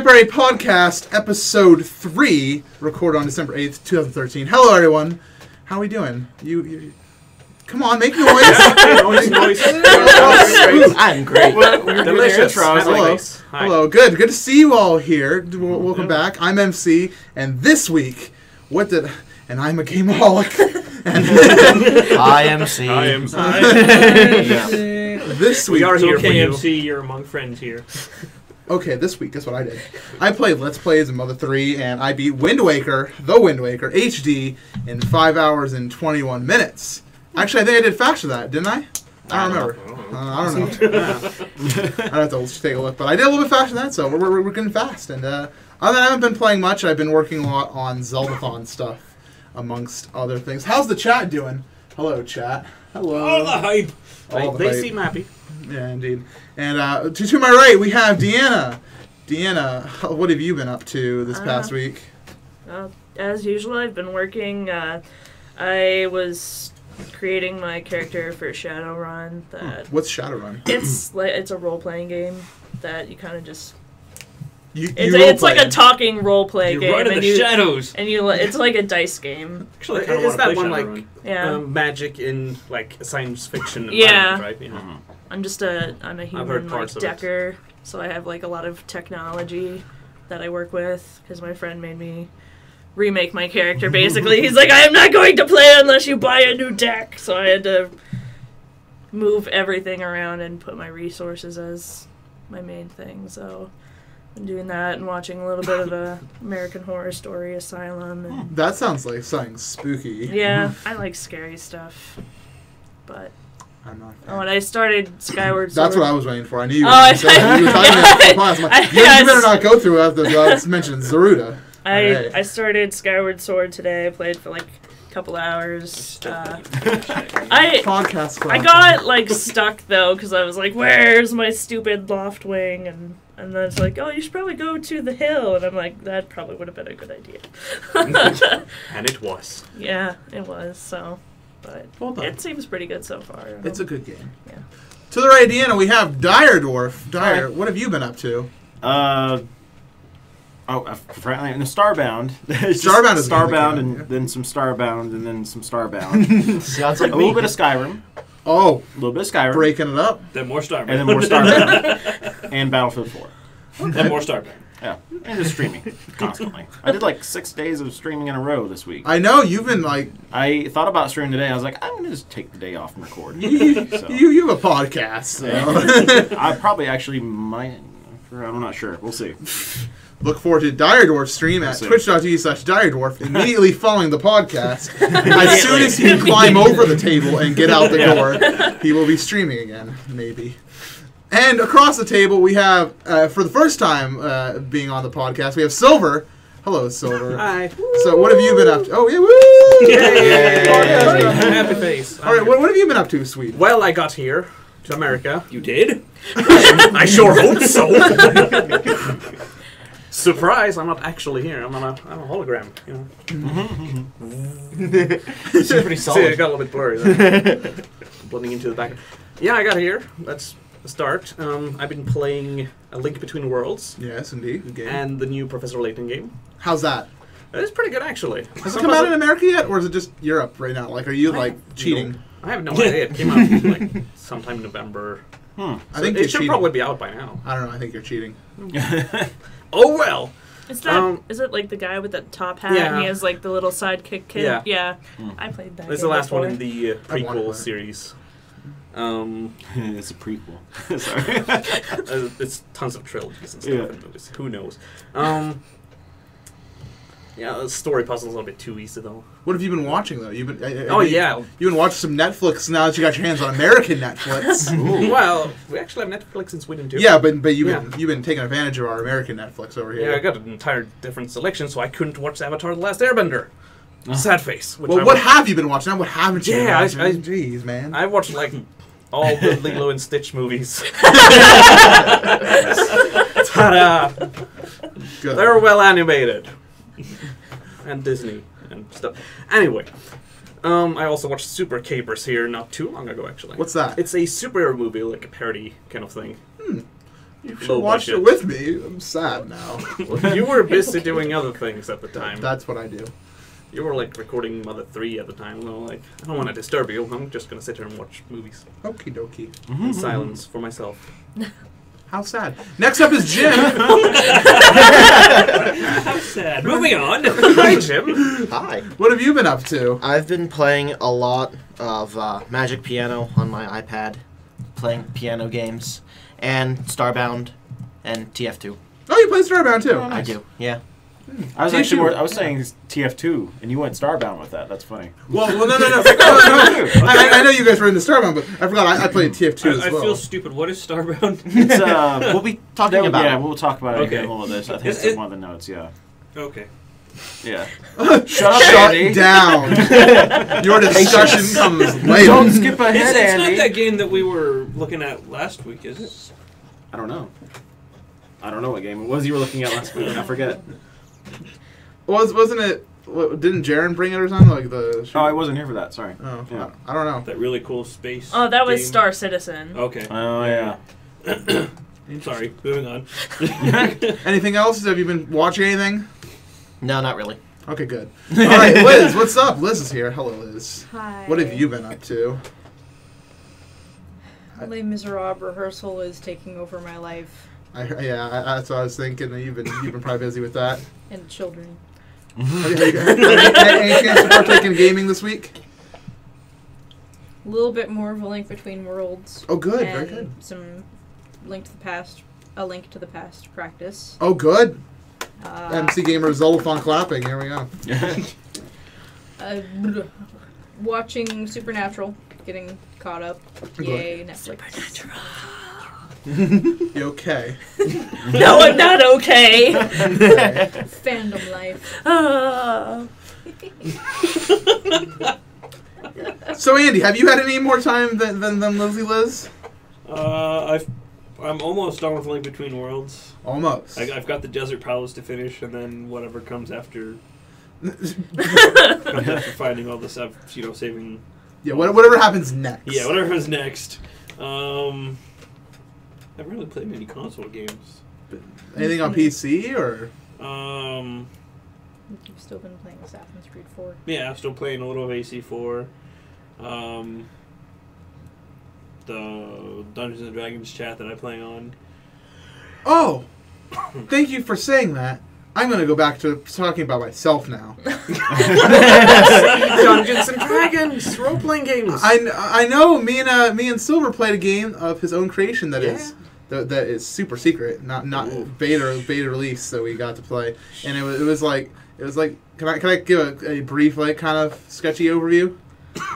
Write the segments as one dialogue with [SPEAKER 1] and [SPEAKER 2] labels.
[SPEAKER 1] Library Podcast, Episode 3, recorded on December 8th, 2013. Hello, everyone. How are we doing? You come on, make noise.
[SPEAKER 2] noise.
[SPEAKER 3] I'm great.
[SPEAKER 2] Delicious.
[SPEAKER 1] Hello. Hello. Good to see you all here. Welcome back. I'm MC, and this week, and I'm a gameaholic.
[SPEAKER 3] Hi, MC.
[SPEAKER 1] This week,
[SPEAKER 2] we are here for you.
[SPEAKER 4] MC, you're among friends here.
[SPEAKER 1] Okay, this week, guess what I did? I played Let's Plays of Mother 3, and I beat Wind Waker HD, in 5 hours and 21 minutes. Actually, I think I did faster than that, didn't I? I don't remember. I don't know. I'd have to take a look, but I did a little bit faster than that, so we're getting fast. And other than that, I haven't been playing much. I've been working a lot on Zeldathon stuff, amongst other things. How's the chat doing? Hello, chat. Hello.
[SPEAKER 4] All the hype.
[SPEAKER 2] They seem happy.
[SPEAKER 1] Yeah, indeed. And to my right, we have Deanna. Deanna, what have you been up to this past week?
[SPEAKER 5] As usual, I've been working. I was creating my character for Shadowrun.
[SPEAKER 1] What's Shadowrun?
[SPEAKER 5] It's a role-playing game that you kind of just...
[SPEAKER 1] It's
[SPEAKER 5] like a talking role-play game.
[SPEAKER 4] Run in the shadows.
[SPEAKER 5] And it's like a dice game.
[SPEAKER 2] Actually, is that one like
[SPEAKER 5] magic
[SPEAKER 2] in like science fiction?
[SPEAKER 5] Yeah.
[SPEAKER 2] Right? Yeah.
[SPEAKER 5] Mm-hmm. I'm a human like decker, so I have like a lot of technology that I work with because my friend made me remake my character. Basically, he's like, I am not going to play unless you buy a new deck. So I had to move everything around and put my resources as my main thing. So I'm doing that and watching a little bit of American Horror Story Asylum. And
[SPEAKER 1] that sounds like something spooky.
[SPEAKER 5] Yeah, I like scary stuff, but.
[SPEAKER 1] I'm not.
[SPEAKER 5] And I started Skyward Sword.
[SPEAKER 1] That's what I was waiting for. I knew you were going to say that. You were talking about the you better not go through after I mentioned Zaruda.
[SPEAKER 5] I started Skyward Sword today. I played for like a couple hours. I got like stuck though because I was like, "Where's my stupid Loftwing?" And then it's like, "Oh, you should probably go to the hill." And I'm like, "That probably would have been a good idea."
[SPEAKER 2] And it was.
[SPEAKER 5] Yeah, it was. So. But it seems pretty good so far.
[SPEAKER 1] It's a good game.
[SPEAKER 5] Yeah.
[SPEAKER 1] To the right, Deanna, we have Dire Dwarf. Dire, what have you been up to?
[SPEAKER 3] Frankly, in the Starbound.
[SPEAKER 1] Starbound is
[SPEAKER 3] Starbound, and then some Starbound, and then some Starbound. Sounds like a little bit of Skyrim.
[SPEAKER 1] Oh,
[SPEAKER 3] a little bit of Skyrim.
[SPEAKER 1] Breaking it up.
[SPEAKER 4] Then more Starbound.
[SPEAKER 3] And then more Starbound. And Battlefield 4.
[SPEAKER 4] Okay. Then more Starbound.
[SPEAKER 3] Yeah, and just streaming constantly. I did like 6 days of streaming in a row this week.
[SPEAKER 1] I know, you've been like...
[SPEAKER 3] I thought about streaming today. I was like, I'm going to just take the day off and record.
[SPEAKER 1] You have a podcast, so...
[SPEAKER 3] I probably actually might... I'm not sure. We'll see.
[SPEAKER 1] Look forward to Dire Dwarf stream at twitch.tv/Dire Dwarf immediately following the podcast. As soon as he can climb over the table and get out the door, he will be streaming again, maybe. And across the table, we have, for the first time being on the podcast, we have Silver. Hello, Silver.
[SPEAKER 2] Hi.
[SPEAKER 1] So, what have you been up to? Oh, yeah, woo!
[SPEAKER 2] Yay! Happy face.
[SPEAKER 1] All right, what have you been up to, Swede?
[SPEAKER 2] Well, I got here to America.
[SPEAKER 4] You did?
[SPEAKER 2] I sure hope so. Surprise! I'm not actually here. I'm a hologram. You know.
[SPEAKER 3] It's pretty solid.
[SPEAKER 2] See, it got a little bit blurry there. Blending into the back. Yeah, I got here. That's the start. I've been playing A Link Between Worlds.
[SPEAKER 1] Yes, indeed. Good game.
[SPEAKER 2] And the new Professor Layton game.
[SPEAKER 1] How's that?
[SPEAKER 2] It's pretty good, actually.
[SPEAKER 1] Has it come out in America yet, or is it just Europe right now? Like, are you cheating?
[SPEAKER 2] I have no idea. It came out like sometime in November.
[SPEAKER 1] I
[SPEAKER 2] So
[SPEAKER 1] think
[SPEAKER 2] it should probably be out by now.
[SPEAKER 1] I don't know. I think you're cheating.
[SPEAKER 2] Oh well.
[SPEAKER 5] Is it like the guy with the top hat and he has like the little sidekick kid? Yeah. I played that.
[SPEAKER 2] It's the last one in the prequel series.
[SPEAKER 3] It's a prequel. Sorry.
[SPEAKER 2] It's tons of trilogies and stuff and movies. Who knows? Yeah, the story puzzle's a little bit too easy though.
[SPEAKER 1] What have you been watching though? You've been
[SPEAKER 2] you've
[SPEAKER 1] been watching some Netflix now that you got your hands on American Netflix.
[SPEAKER 2] Well, we actually have Netflix in Sweden too.
[SPEAKER 1] Yeah, but you've been taking advantage of our American Netflix over here.
[SPEAKER 2] Yeah, I got an entire different selection, so I couldn't watch Avatar: The Last Airbender. Sad face.
[SPEAKER 1] Well, what have you been watching? Now, what haven't you been watching?
[SPEAKER 2] Jeez,
[SPEAKER 1] man.
[SPEAKER 2] I watched like all the Lilo and Stitch movies. Ta-da!
[SPEAKER 1] Good.
[SPEAKER 2] They're well animated. And Disney and stuff. Anyway, I also watched Super Capers here not too long ago, actually.
[SPEAKER 1] What's that?
[SPEAKER 2] It's a superhero movie, like a parody kind of thing.
[SPEAKER 1] You should
[SPEAKER 2] low
[SPEAKER 1] watch
[SPEAKER 2] budget.
[SPEAKER 1] it with me. I'm sad now.
[SPEAKER 2] You were busy doing other things at the time.
[SPEAKER 1] That's what I do.
[SPEAKER 2] You were like recording Mother 3 at the time. And like, I don't want to disturb you. I'm just gonna sit here and watch movies
[SPEAKER 1] Okie dokie.
[SPEAKER 2] in silence for myself.
[SPEAKER 1] How sad. Next up is Jim.
[SPEAKER 4] How sad. Moving on.
[SPEAKER 2] Hi, Jim.
[SPEAKER 6] Hi.
[SPEAKER 1] What have you been up to?
[SPEAKER 6] I've been playing a lot of Magic Piano on my iPad, playing piano games, and Starbound, and TF2.
[SPEAKER 1] Oh, you play Starbound too.
[SPEAKER 3] Oh, nice.
[SPEAKER 6] I do, yeah.
[SPEAKER 3] I was
[SPEAKER 1] TF2.
[SPEAKER 3] actually I was saying TF2, and you went Starbound with that. That's funny.
[SPEAKER 1] Well, no. I know you guys were into Starbound, but I forgot I played TF2 as
[SPEAKER 4] I
[SPEAKER 1] well.
[SPEAKER 4] feel stupid. What is Starbound?
[SPEAKER 3] It's
[SPEAKER 6] We'll be talking about
[SPEAKER 3] yeah,
[SPEAKER 6] it.
[SPEAKER 3] we'll talk about it
[SPEAKER 4] Okay.
[SPEAKER 3] in a little bit. I think
[SPEAKER 4] Is
[SPEAKER 3] it's
[SPEAKER 4] it-
[SPEAKER 3] one of the notes. Yeah,
[SPEAKER 4] Okay.
[SPEAKER 3] yeah. Shut up,
[SPEAKER 1] Shut
[SPEAKER 3] Andy.
[SPEAKER 1] down. Your discussion comes later.
[SPEAKER 3] Don't skip ahead,
[SPEAKER 4] It's not
[SPEAKER 3] Andy.
[SPEAKER 4] that game that we were looking at last week, is it?
[SPEAKER 3] I don't know. I don't know what game it was you were looking at last week. I forget.
[SPEAKER 1] Wasn't it? Didn't Jaren bring it or something like the?
[SPEAKER 3] Oh, I wasn't here for that. Sorry.
[SPEAKER 1] Oh,
[SPEAKER 3] Yeah.
[SPEAKER 1] I don't know.
[SPEAKER 4] That really cool space.
[SPEAKER 5] Oh, that was
[SPEAKER 4] game.
[SPEAKER 5] Star Citizen.
[SPEAKER 4] Okay.
[SPEAKER 3] Oh yeah.
[SPEAKER 4] Sorry. Moving on.
[SPEAKER 1] Anything else? Have you been watching anything?
[SPEAKER 6] No, not really.
[SPEAKER 1] Okay, good. All right, Liz, what's up? Liz is here. Hello, Liz.
[SPEAKER 7] Hi.
[SPEAKER 1] What have you been up to?
[SPEAKER 7] Les Miserables rehearsal is taking over my life
[SPEAKER 1] That's what I was thinking. You've been probably busy with that.
[SPEAKER 7] and children.
[SPEAKER 1] Have you any chance to partake in gaming this week?
[SPEAKER 7] A little bit more of a Link Between Worlds.
[SPEAKER 1] Oh, good. Very
[SPEAKER 7] and
[SPEAKER 1] good.
[SPEAKER 7] Some Link to the Past, a Link to the Past practice.
[SPEAKER 1] Oh, good.
[SPEAKER 7] Uh,
[SPEAKER 1] MC Gamer Zolophon clapping. Here we go.
[SPEAKER 7] Watching Supernatural, getting caught up.
[SPEAKER 1] Good.
[SPEAKER 7] Yay, Netflix.
[SPEAKER 1] You okay?
[SPEAKER 5] No, I'm not okay.
[SPEAKER 7] Fandom life.
[SPEAKER 5] Ah.
[SPEAKER 1] So, Andy, have you had any more time than Lizzie Liz?
[SPEAKER 4] I'm almost done with Link Between Worlds.
[SPEAKER 1] Almost.
[SPEAKER 4] I've got the Desert Palace to finish, and then whatever comes after finding all the stuff, saving.
[SPEAKER 1] Yeah, whatever happens next.
[SPEAKER 4] Yeah, whatever's next. I haven't really played many console games.
[SPEAKER 1] Anything on PC or?
[SPEAKER 7] You've still been playing Assassin's Creed 4.
[SPEAKER 4] Yeah, I'm still playing a little of AC4. The Dungeons and Dragons chat that I play on.
[SPEAKER 1] Oh, thank you for saying that. I'm going to go back to talking about myself now.
[SPEAKER 2] Dungeons and Dragons, role-playing games.
[SPEAKER 1] I know. Me and Silver played a game of his own creation that is super secret, not beta release. So we got to play, and it was like. Can I give a brief kind of sketchy overview?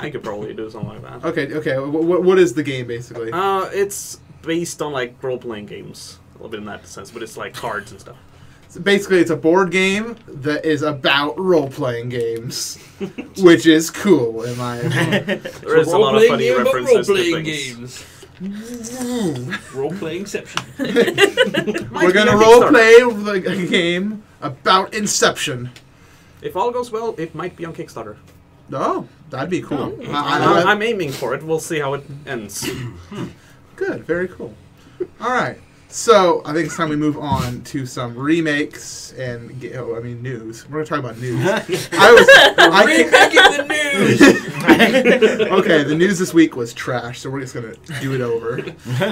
[SPEAKER 2] I could probably do something like that.
[SPEAKER 1] Okay. What is the game basically?
[SPEAKER 2] It's based on like role-playing games, a little bit in that sense, but it's like cards and stuff.
[SPEAKER 1] So basically, it's a board game that is about role-playing games, which is cool in my opinion.
[SPEAKER 2] There is a lot of funny references to
[SPEAKER 4] role-playing
[SPEAKER 2] things.
[SPEAKER 4] games. Role-playingception.
[SPEAKER 1] We're gonna role-play a game about Inception.
[SPEAKER 2] If all goes well, it might be on Kickstarter.
[SPEAKER 1] Oh, that'd be cool.
[SPEAKER 2] Oh. I'm aiming for it. We'll see how it ends.
[SPEAKER 1] Good, very cool. All right, so I think it's time we move on to some remakes and news. We're gonna talk about news.
[SPEAKER 4] Remaking the news.
[SPEAKER 1] Okay, the news this week was trash, so we're just gonna do it over.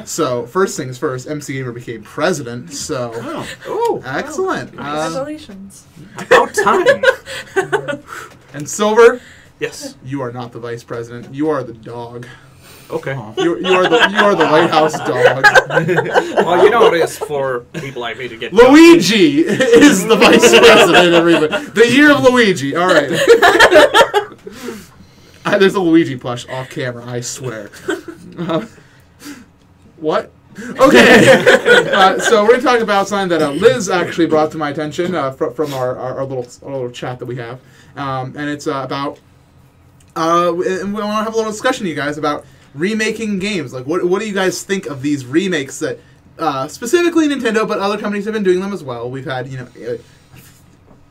[SPEAKER 1] So first things first, MC Gamer became president. So
[SPEAKER 2] Oh,
[SPEAKER 1] excellent.
[SPEAKER 5] Congratulations.
[SPEAKER 2] about time.
[SPEAKER 1] And Silver,
[SPEAKER 2] Yes.
[SPEAKER 1] you are not the vice president. You are the dog.
[SPEAKER 2] Okay.
[SPEAKER 1] You are the White House dog.
[SPEAKER 2] Well, you know it is for people like me to get.
[SPEAKER 1] Luigi is the vice president. Everybody, the year of Luigi. All right. There's a Luigi plush off camera. I swear. What? Okay. So we're gonna talk about something that Liz actually brought to my attention from our little chat that we have, and it's about. And we want to have a little discussion, you guys, about remaking games. Like, what do you guys think of these remakes that, specifically Nintendo, but other companies have been doing them as well. We've had,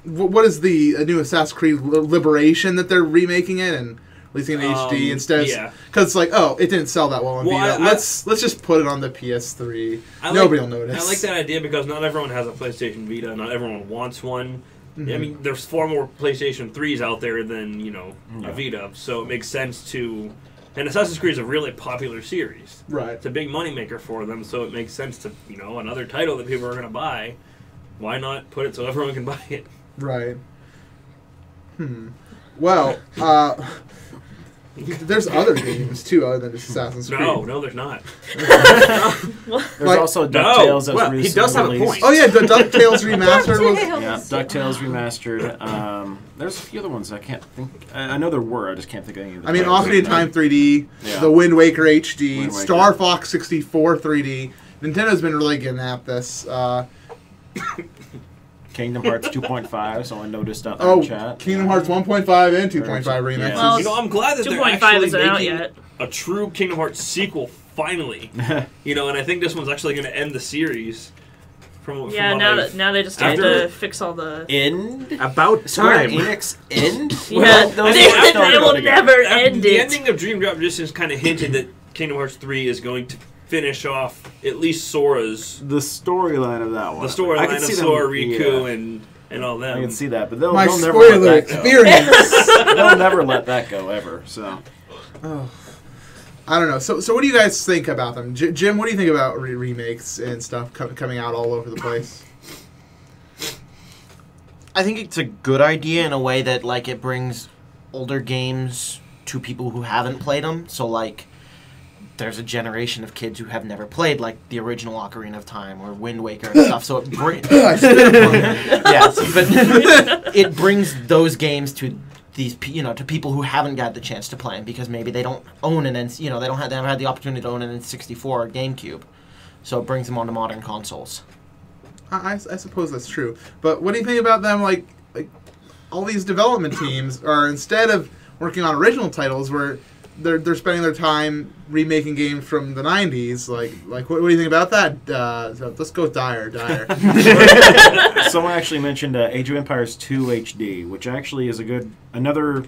[SPEAKER 1] what is the new Assassin's Creed Liberation that they're remaking it, and releasing in HD instead.
[SPEAKER 2] Yeah.
[SPEAKER 1] Because it's like, oh, it didn't sell that well on Vita. Let's just put it on the PS3. Nobody will notice.
[SPEAKER 4] I like that idea because not everyone has a PlayStation Vita. Not everyone wants one.
[SPEAKER 1] Mm-hmm.
[SPEAKER 4] I mean, there's far more PlayStation 3s out there than, a Vita. So it makes sense to... And Assassin's Creed is a really popular series.
[SPEAKER 1] Right.
[SPEAKER 4] It's a big moneymaker for them, so it makes sense to, another title that people are going to buy. Why not put it so everyone can buy it?
[SPEAKER 1] Right. Well, there's other games, too, other than just Assassin's Creed.
[SPEAKER 4] No, there's not.
[SPEAKER 3] There's also DuckTales that's
[SPEAKER 2] he does have a point.
[SPEAKER 1] Oh, yeah, the DuckTales Remastered was...
[SPEAKER 3] Yeah, DuckTales Remastered. There's a few other ones I can't think... I know there were, I just can't think of any of them.
[SPEAKER 1] I mean, Ocarina of Time 3D, the Wind Waker HD, Star Fox 64 3D. Nintendo's been really getting at this.
[SPEAKER 3] Kingdom Hearts 2.5, so I noticed out there in chat.
[SPEAKER 1] Kingdom Hearts 1.5 and 2.5 remixes.
[SPEAKER 5] Well,
[SPEAKER 4] I'm glad that they're
[SPEAKER 5] 2.5
[SPEAKER 4] actually
[SPEAKER 5] isn't out
[SPEAKER 4] making
[SPEAKER 5] yet.
[SPEAKER 4] a true Kingdom Hearts sequel, finally. And I think this one's actually going to end the series. From
[SPEAKER 5] now they just have to fix all the...
[SPEAKER 3] End?
[SPEAKER 2] About
[SPEAKER 3] Square
[SPEAKER 2] time.
[SPEAKER 3] Enix end?
[SPEAKER 5] Yeah, they will never end
[SPEAKER 4] The
[SPEAKER 5] it.
[SPEAKER 4] ending of Dream Drop Distance kind of hinted that Kingdom Hearts 3 is going to finish off at least Sora's...
[SPEAKER 3] The storyline of that one.
[SPEAKER 4] The storyline of Sora, Riku, and all that.
[SPEAKER 3] I can see that, but they'll
[SPEAKER 1] My
[SPEAKER 3] never let
[SPEAKER 1] spoiler
[SPEAKER 3] that go.
[SPEAKER 1] experience!
[SPEAKER 3] They'll never let that go, ever, so...
[SPEAKER 1] Oh. I don't know. So what do you guys think about them? Jim, what do you think about remakes and stuff coming out all over the place?
[SPEAKER 6] I think it's a good idea in a way that, like, it brings older games to people who haven't played them. So, like, there's a generation of kids who have never played, like, the original Ocarina of Time or Wind Waker and stuff. So it brings... yes, but it brings those games to these, to people who haven't got the chance to play them because maybe they don't own they haven't had the opportunity to own an N64 or GameCube. So it brings them onto modern consoles.
[SPEAKER 1] I suppose that's true. But what do you think about them, like all these development teams are, instead of working on original titles, where they're spending their time remaking games from the 90s, like what do you think about that? So let's go with Dyer.
[SPEAKER 3] Someone actually mentioned Age of Empires 2 HD, which actually is another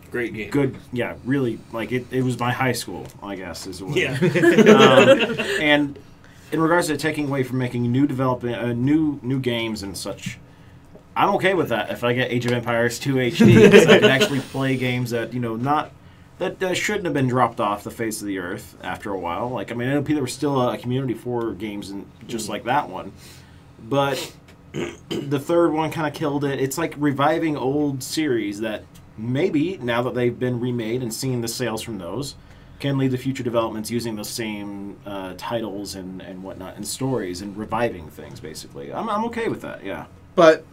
[SPEAKER 4] great game.
[SPEAKER 3] Good, yeah, really, like it was my high school, I guess, is what.
[SPEAKER 4] Yeah.
[SPEAKER 3] And in regards to taking away from making new development, new games and such, I'm okay with that. If I get Age of Empires 2 HD, because I can actually play games that that shouldn't have been dropped off the face of the earth after a while. Like, I mean, I know there was still a community for games and just like that one, but the third one kind of killed it. It's like reviving old series that maybe, now that they've been remade and seeing the sales from those, can lead to future developments using those same titles and whatnot and stories and reviving things, basically. I'm okay with that, yeah.
[SPEAKER 1] But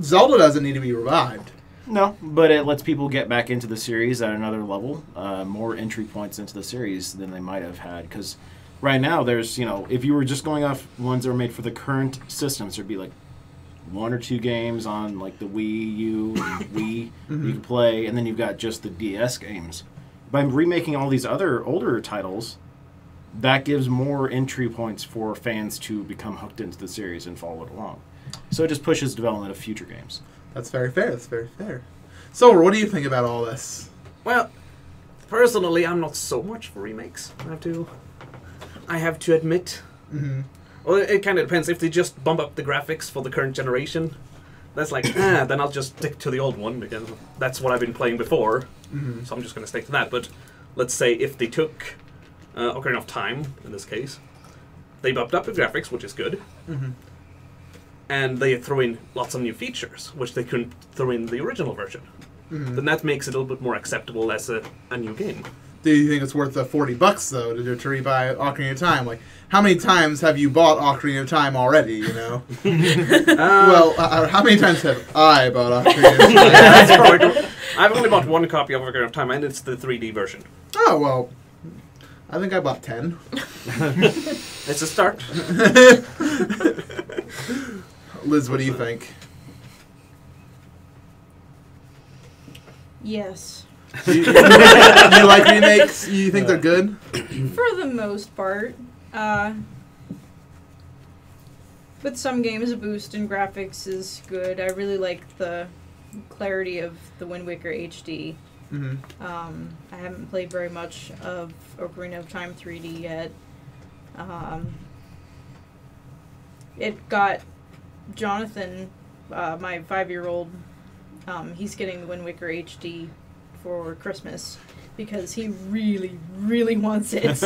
[SPEAKER 1] Zelda doesn't need to be revived.
[SPEAKER 3] No, but it lets people get back into the series at another level, more entry points into the series than they might have had. Because right now, there's, if you were just going off ones that were made for the current systems, there'd be like 1 or 2 games on like the Wii U and Wii you can play, and then you've got just the DS games. By remaking all these other older titles, that gives more entry points for fans to become hooked into the series and follow it along. So it just pushes development of future games.
[SPEAKER 1] That's very fair. That's very fair. So, what do you think about all this?
[SPEAKER 2] Well, personally, I'm not so much for remakes. I have to admit.
[SPEAKER 1] Mm-hmm.
[SPEAKER 2] Well, it kind of depends. If they just bump up the graphics for the current generation, that's like, then I'll just stick to the old one because that's what I've been playing before.
[SPEAKER 1] Mm-hmm.
[SPEAKER 2] So I'm just going to stick to that. But let's say if they took Ocarina of Time, in this case, they bumped up the graphics, which is good.
[SPEAKER 1] Mm-hmm.
[SPEAKER 2] And they throw in lots of new features, which they couldn't throw in the original version.
[SPEAKER 1] Mm-hmm.
[SPEAKER 2] Then that makes it a little bit more acceptable as a new game.
[SPEAKER 1] Do you think it's worth the $40 though to rebuy Ocarina of Time? Like, how many times have you bought Ocarina of Time already? Well, how many times have I bought Ocarina of Time?
[SPEAKER 2] I've only bought one copy of Ocarina of Time, and it's the 3D version.
[SPEAKER 1] Oh well, I think I bought 10.
[SPEAKER 2] It's a start.
[SPEAKER 1] Liz, what do you think?
[SPEAKER 7] Yes.
[SPEAKER 1] You like remakes? You think they're good?
[SPEAKER 7] For the most part. With some games, a boost in graphics is good. I really like the clarity of the Wind Waker HD. I haven't played very much of Ocarina of Time 3D yet. It got Jonathan, my 5-year-old, he's getting the Wind Waker HD for Christmas because he really, really wants it.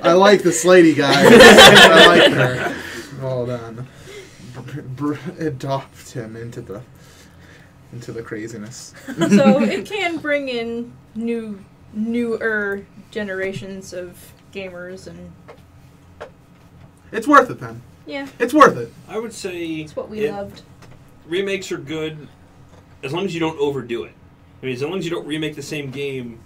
[SPEAKER 1] I like this lady, guys. I like her. Well done. Adopt him into the craziness.
[SPEAKER 7] So it can bring in newer generations of gamers, and
[SPEAKER 1] it's worth it then.
[SPEAKER 7] yeah,
[SPEAKER 1] It's worth it.
[SPEAKER 4] I would say
[SPEAKER 7] it's what we loved.
[SPEAKER 4] remakes are good as long as you don't overdo it. I mean, as long as you don't remake the same game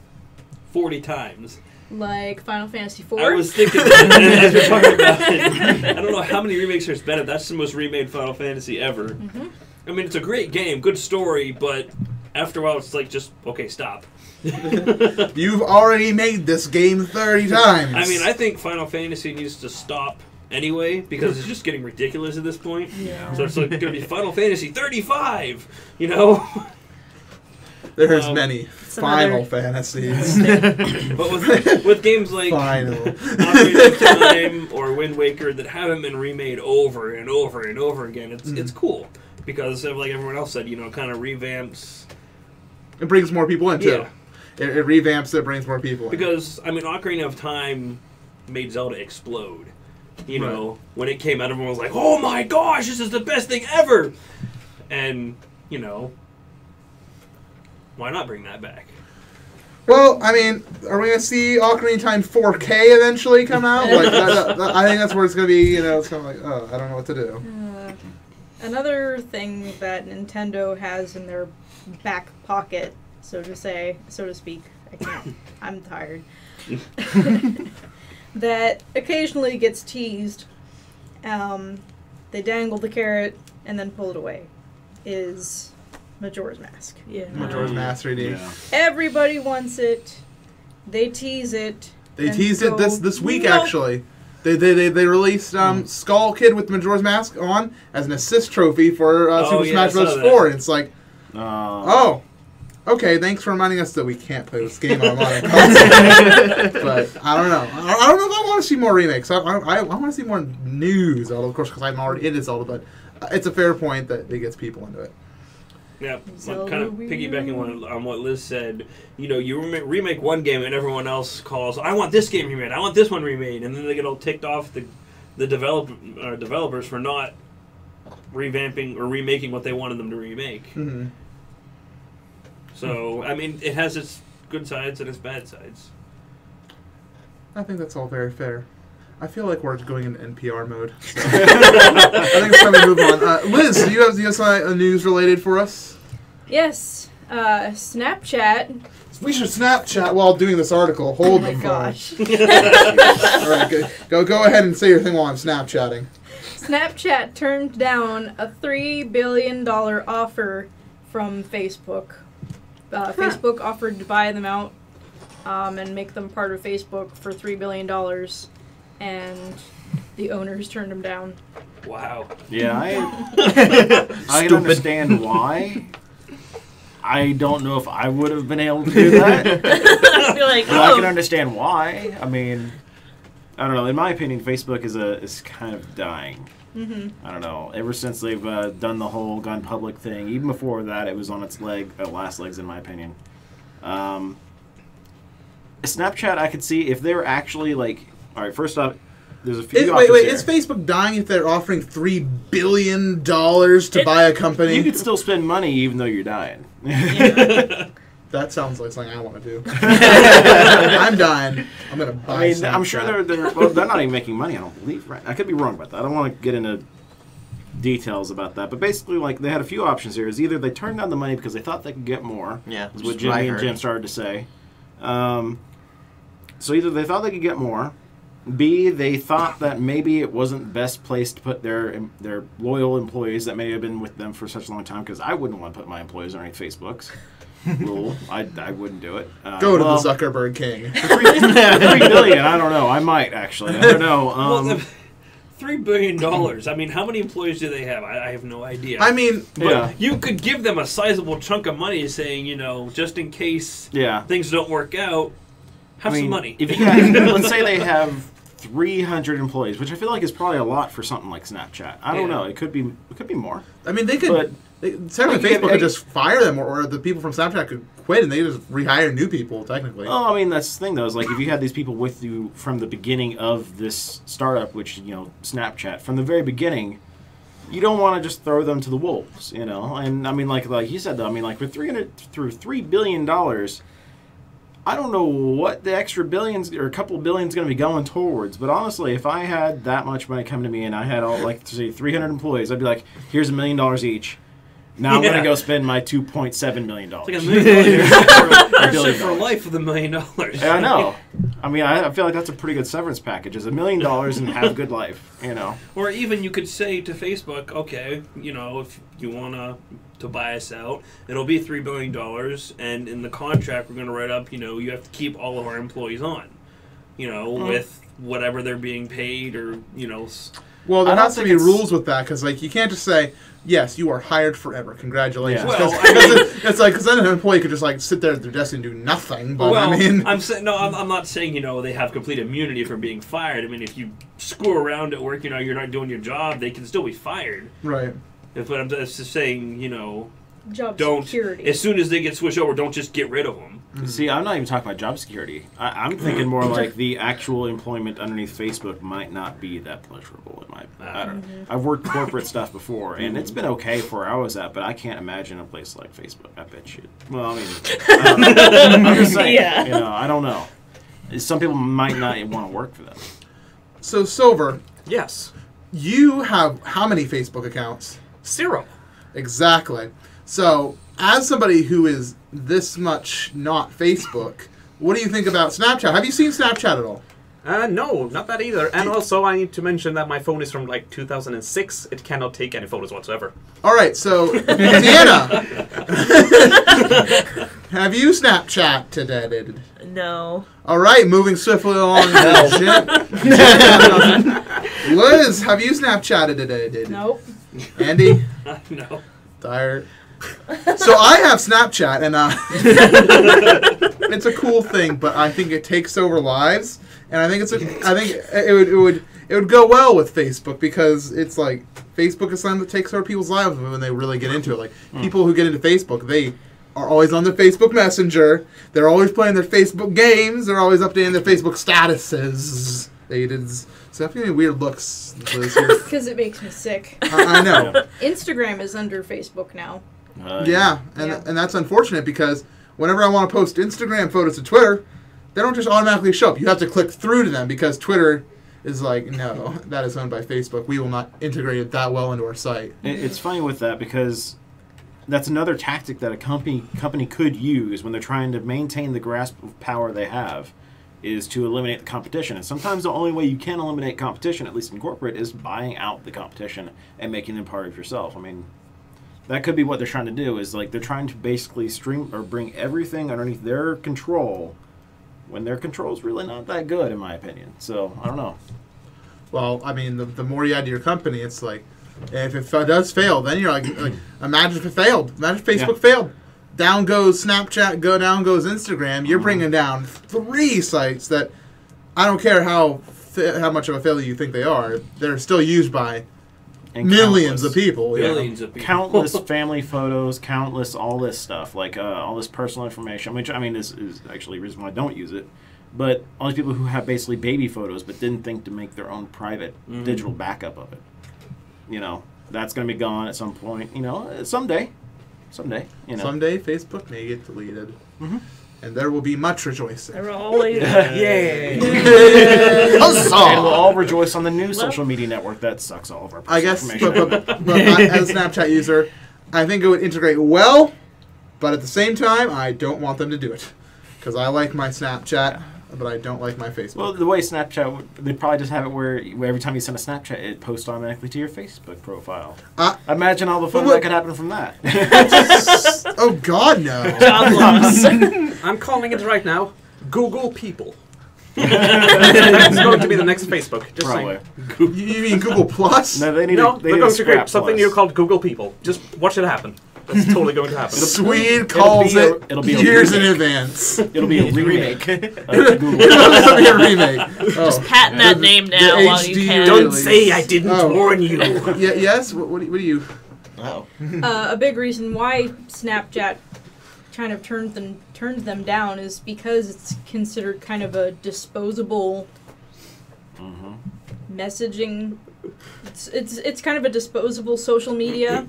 [SPEAKER 4] 40 times.
[SPEAKER 7] Like Final Fantasy IV.
[SPEAKER 4] I was thinking that as we're talking about it. I don't know how many remakes there's been. That's the most remade Final Fantasy ever.
[SPEAKER 7] Mm-hmm.
[SPEAKER 4] I mean, it's a great game, good story, but after a while it's like just, okay, stop.
[SPEAKER 1] You've already made this game 30 times.
[SPEAKER 4] I mean, I think Final Fantasy needs to stop anyway because it's just getting ridiculous at this point.
[SPEAKER 7] Yeah.
[SPEAKER 4] So it's like going to be Final Fantasy 35, you know?
[SPEAKER 1] There's many Final Fantasies.
[SPEAKER 4] But with games like
[SPEAKER 1] Final.
[SPEAKER 4] Ocarina of Time or Wind Waker that haven't been remade over and over and over again, it's cool because, like everyone else said, you know, it kind of revamps.
[SPEAKER 1] It brings more people in, too.
[SPEAKER 4] Yeah.
[SPEAKER 1] It revamps it, brings more people in.
[SPEAKER 4] Because, I mean, Ocarina of Time made Zelda explode. You know, when it came out, everyone was like, oh my gosh, this is the best thing ever! And, you know, why not bring that back?
[SPEAKER 1] Well, I mean, are we going to see Ocarina of Time 4K eventually come out? Like, I think that's where it's going to be, you know, it's kind of like, oh, I don't know what to do.
[SPEAKER 7] Another thing that Nintendo has in their back pocket, so to speak, I can't, I'm tired, that occasionally gets teased, they dangle the carrot and then pull it away, is Majora's Mask.
[SPEAKER 5] Yeah.
[SPEAKER 1] Majora's Mask 3D.
[SPEAKER 3] Yeah.
[SPEAKER 7] Everybody wants it. They tease it.
[SPEAKER 1] They
[SPEAKER 7] and
[SPEAKER 1] teased it
[SPEAKER 7] go,
[SPEAKER 1] this week,
[SPEAKER 7] "Nope."
[SPEAKER 1] actually. They released Skull Kid with the Majora's Mask on as an assist trophy for Super Smash Bros. 4, and it's like, oh, okay, thanks for reminding us that we can't play this game on console. But I don't know. I don't know if I want to see more remakes. I want to see more new Zelda, of course, because I'm already into Zelda, but it's a fair point that it gets people into it.
[SPEAKER 4] Yeah, kind of piggybacking on what Liz said, you know, you remake one game and everyone else calls, I want this game remade, I want this one remade, and then they get all ticked off the developers for not revamping or remaking what they wanted them to remake.
[SPEAKER 1] Mm-hmm.
[SPEAKER 4] So, I mean, it has its good sides and its bad sides.
[SPEAKER 1] I think that's all very fair. I feel like we're going into NPR mode. So. I think it's time to move on. Liz, do you have some news related for us?
[SPEAKER 7] Yes. Snapchat.
[SPEAKER 1] We should Snapchat while doing this article. Hold
[SPEAKER 7] Oh my
[SPEAKER 1] the phone.
[SPEAKER 7] gosh.
[SPEAKER 1] All right, go ahead and say your thing while I'm Snapchatting.
[SPEAKER 7] Snapchat turned down a $3 billion offer from Facebook. Facebook offered to buy them out and make them part of Facebook for $3 billion. And the owners turned them down.
[SPEAKER 4] Wow.
[SPEAKER 3] Yeah, I can understand why. I don't know if I would have been able to do that.
[SPEAKER 5] I'd be like,
[SPEAKER 3] But I can understand why. I mean, I don't know. In my opinion, Facebook is kind of dying.
[SPEAKER 7] Mm-hmm.
[SPEAKER 3] I don't know. Ever since they've done the whole gone public thing, even before that, it was on its last legs, in my opinion. Snapchat, I could see if they were actually like. All right, first off, there's a few options
[SPEAKER 1] wait,
[SPEAKER 3] here.
[SPEAKER 1] is Facebook dying if they're offering $3 billion to buy a company?
[SPEAKER 3] You could still spend money even though you're dying.
[SPEAKER 1] That sounds like something I want to do. I'm dying. I'm going to buy Snapchat.
[SPEAKER 3] I'm sure they're not even making money, I don't believe, right? I could be wrong about that. I don't want to get into details about that. But basically, like, they had a few options here. Is either they turned down the money because they thought they could get more.
[SPEAKER 6] Yeah,
[SPEAKER 3] is what Jimmy and Jim started to say. So either they thought they could get more, B, they thought that maybe it wasn't the best place to put their loyal employees that may have been with them for such a long time, because I wouldn't want to put my employees on any Facebooks. Rule. I wouldn't do it.
[SPEAKER 1] Go to the Zuckerberg King.
[SPEAKER 3] $3 billion, I don't know. I might, actually. I don't know.
[SPEAKER 4] $3 billion. I mean, how many employees do they have? I have no idea.
[SPEAKER 1] I mean,
[SPEAKER 4] but you could give them a sizable chunk of money saying, just in case things don't work out, have some money.
[SPEAKER 3] If you got, let's say they have 300 employees, which I feel like is probably a lot for something like Snapchat. I don't know. It could be more.
[SPEAKER 1] I mean, they could. Technically, Facebook could just fire them, or the people from Snapchat could quit, and they just rehire new people. Technically.
[SPEAKER 3] Oh, I mean, that's the thing, though. Is like if you had these people with you from the beginning of this startup, which Snapchat, from the very beginning, you don't want to just throw them to the wolves, And I mean, like you said, though, I mean, like with $3 billion. I don't know what the extra billions or a couple billions going to be going towards, but honestly, if I had that much money come to me and I had say 300 employees, I'd be like, here's $1 million each. Now I'm going to go spend my $2.7 million.
[SPEAKER 4] It's like $1 million for life with $1 million.
[SPEAKER 3] Yeah, I know. I mean, I feel like that's a pretty good severance package. Is $1 million and have a good life,
[SPEAKER 4] Or even you could say to Facebook, okay, if you want to buy us out, it'll be $3 billion, and in the contract we're going to write up, you have to keep all of our employees on, with whatever they're being paid or,
[SPEAKER 1] Well, there has to be rules with that, because you can't just say, yes, you are hired forever. Congratulations.
[SPEAKER 4] Yeah. Well,
[SPEAKER 1] it's like, because then an employee could just sit there at their desk and do nothing. But I'm
[SPEAKER 4] not saying they have complete immunity from being fired. I mean, if you screw around at work, you're not doing your job, they can still be fired.
[SPEAKER 1] Right.
[SPEAKER 4] But I'm just saying,
[SPEAKER 7] job security.
[SPEAKER 4] As soon as they get switched over, don't just get rid of them.
[SPEAKER 3] Mm-hmm. See, I'm not even talking about job security. I'm thinking more like the actual employment underneath Facebook might not be that pleasurable. I don't know. I've worked corporate stuff before, and it's been okay for where I was at, but I can't imagine a place like Facebook. I bet you. Well, I mean, I'm just saying. Yeah. I don't know. Some people might not want to work for them.
[SPEAKER 1] So, Silver.
[SPEAKER 2] Yes.
[SPEAKER 1] You have how many Facebook accounts?
[SPEAKER 2] 0.
[SPEAKER 1] Exactly. So, as somebody who is this much not Facebook, what do you think about Snapchat? Have you seen Snapchat at all?
[SPEAKER 2] No, not that either. And also, I need to mention that my phone is from 2006. It cannot take any photos whatsoever.
[SPEAKER 1] All right, so Deanna, have you Snapchatted?
[SPEAKER 5] No.
[SPEAKER 1] All right, moving swiftly along. Liz, have you Snapchatted?
[SPEAKER 7] Nope.
[SPEAKER 1] Andy?
[SPEAKER 4] No.
[SPEAKER 1] Tired. So I have Snapchat, and it's a cool thing, but I think it takes over lives, and I think it would go well with Facebook, because it's like Facebook is something that takes over people's lives when they really get into it. Like people who get into Facebook, they are always on their Facebook Messenger. They're always playing their Facebook games. They're always updating their Facebook statuses. So if you have weird looks,
[SPEAKER 7] because it makes me sick.
[SPEAKER 1] I know.
[SPEAKER 7] Instagram is under Facebook now.
[SPEAKER 1] And that's unfortunate, because whenever I want to post Instagram photos to Twitter, they don't just automatically show up. You have to click through to them, because Twitter is like, no, that is owned by Facebook. We will not integrate it that well into our site.
[SPEAKER 3] It's funny with that, because that's another tactic that a company could use when they're trying to maintain the grasp of power they have, is to eliminate the competition. And sometimes the only way you can eliminate competition, at least in corporate, is buying out the competition and making them part of yourself. I mean, that could be what they're trying to do, is they're trying to basically stream or bring everything underneath their control, when their control is really not that good, in my opinion. So, I don't know.
[SPEAKER 1] Well, I mean, the more you add to your company, it's like, if it does fail, then you're like imagine if it failed. Imagine if Facebook failed. Down goes Snapchat, down goes Instagram. You're bringing down 3 sites that, I don't care how much of a failure you think they are, they're still used by millions of people.
[SPEAKER 4] Millions of people.
[SPEAKER 3] Countless family photos, countless all this stuff, all this personal information, which, I mean, this is actually the reason why I don't use it. But all these people who have basically baby photos but didn't think to make their own private digital backup of it. That's going to be gone at some point, someday. Someday,
[SPEAKER 1] Someday, Facebook may get deleted. Mm-hmm. And there will be much rejoicing.
[SPEAKER 5] There will always
[SPEAKER 3] Yay! And we'll all rejoice on the new social media network that sucks all of our personal information.
[SPEAKER 1] but as a Snapchat user, I think it would integrate well, but at the same time, I don't want them to do it. Because I like my Snapchat, but I don't like my Facebook.
[SPEAKER 3] Well, the way Snapchat, they probably just have it where every time you send a Snapchat, it posts automatically to your Facebook profile. Imagine all the fun that could happen from that.
[SPEAKER 1] Oh, God, no.
[SPEAKER 5] Job loss.
[SPEAKER 2] I'm calling it right now. Google People. That's going to be the next Facebook. Just
[SPEAKER 3] Probably.
[SPEAKER 2] saying.
[SPEAKER 1] You mean Google Plus?
[SPEAKER 3] No, they need
[SPEAKER 2] No,
[SPEAKER 3] they
[SPEAKER 2] they're
[SPEAKER 3] need
[SPEAKER 2] going
[SPEAKER 3] a
[SPEAKER 2] to create
[SPEAKER 3] scrap
[SPEAKER 2] something
[SPEAKER 3] plus.
[SPEAKER 2] new called Google People. Just watch it happen. That's totally going to happen.
[SPEAKER 1] Swede calls
[SPEAKER 3] be a-
[SPEAKER 1] it
[SPEAKER 3] it'll be a
[SPEAKER 1] years in
[SPEAKER 3] remake.
[SPEAKER 1] advance.
[SPEAKER 3] It'll be a remake. of Google.
[SPEAKER 1] It'll be a remake.
[SPEAKER 5] Just patent that name now while you
[SPEAKER 1] HD
[SPEAKER 5] can.
[SPEAKER 2] Don't
[SPEAKER 1] release.
[SPEAKER 2] say I didn't
[SPEAKER 1] Oh.
[SPEAKER 2] warn you.
[SPEAKER 1] Yeah. Yes. What do you?
[SPEAKER 6] Oh.
[SPEAKER 7] A big reason why Snapchat kind of turned them down is because it's considered kind of a disposable messaging. It's kind of a disposable social media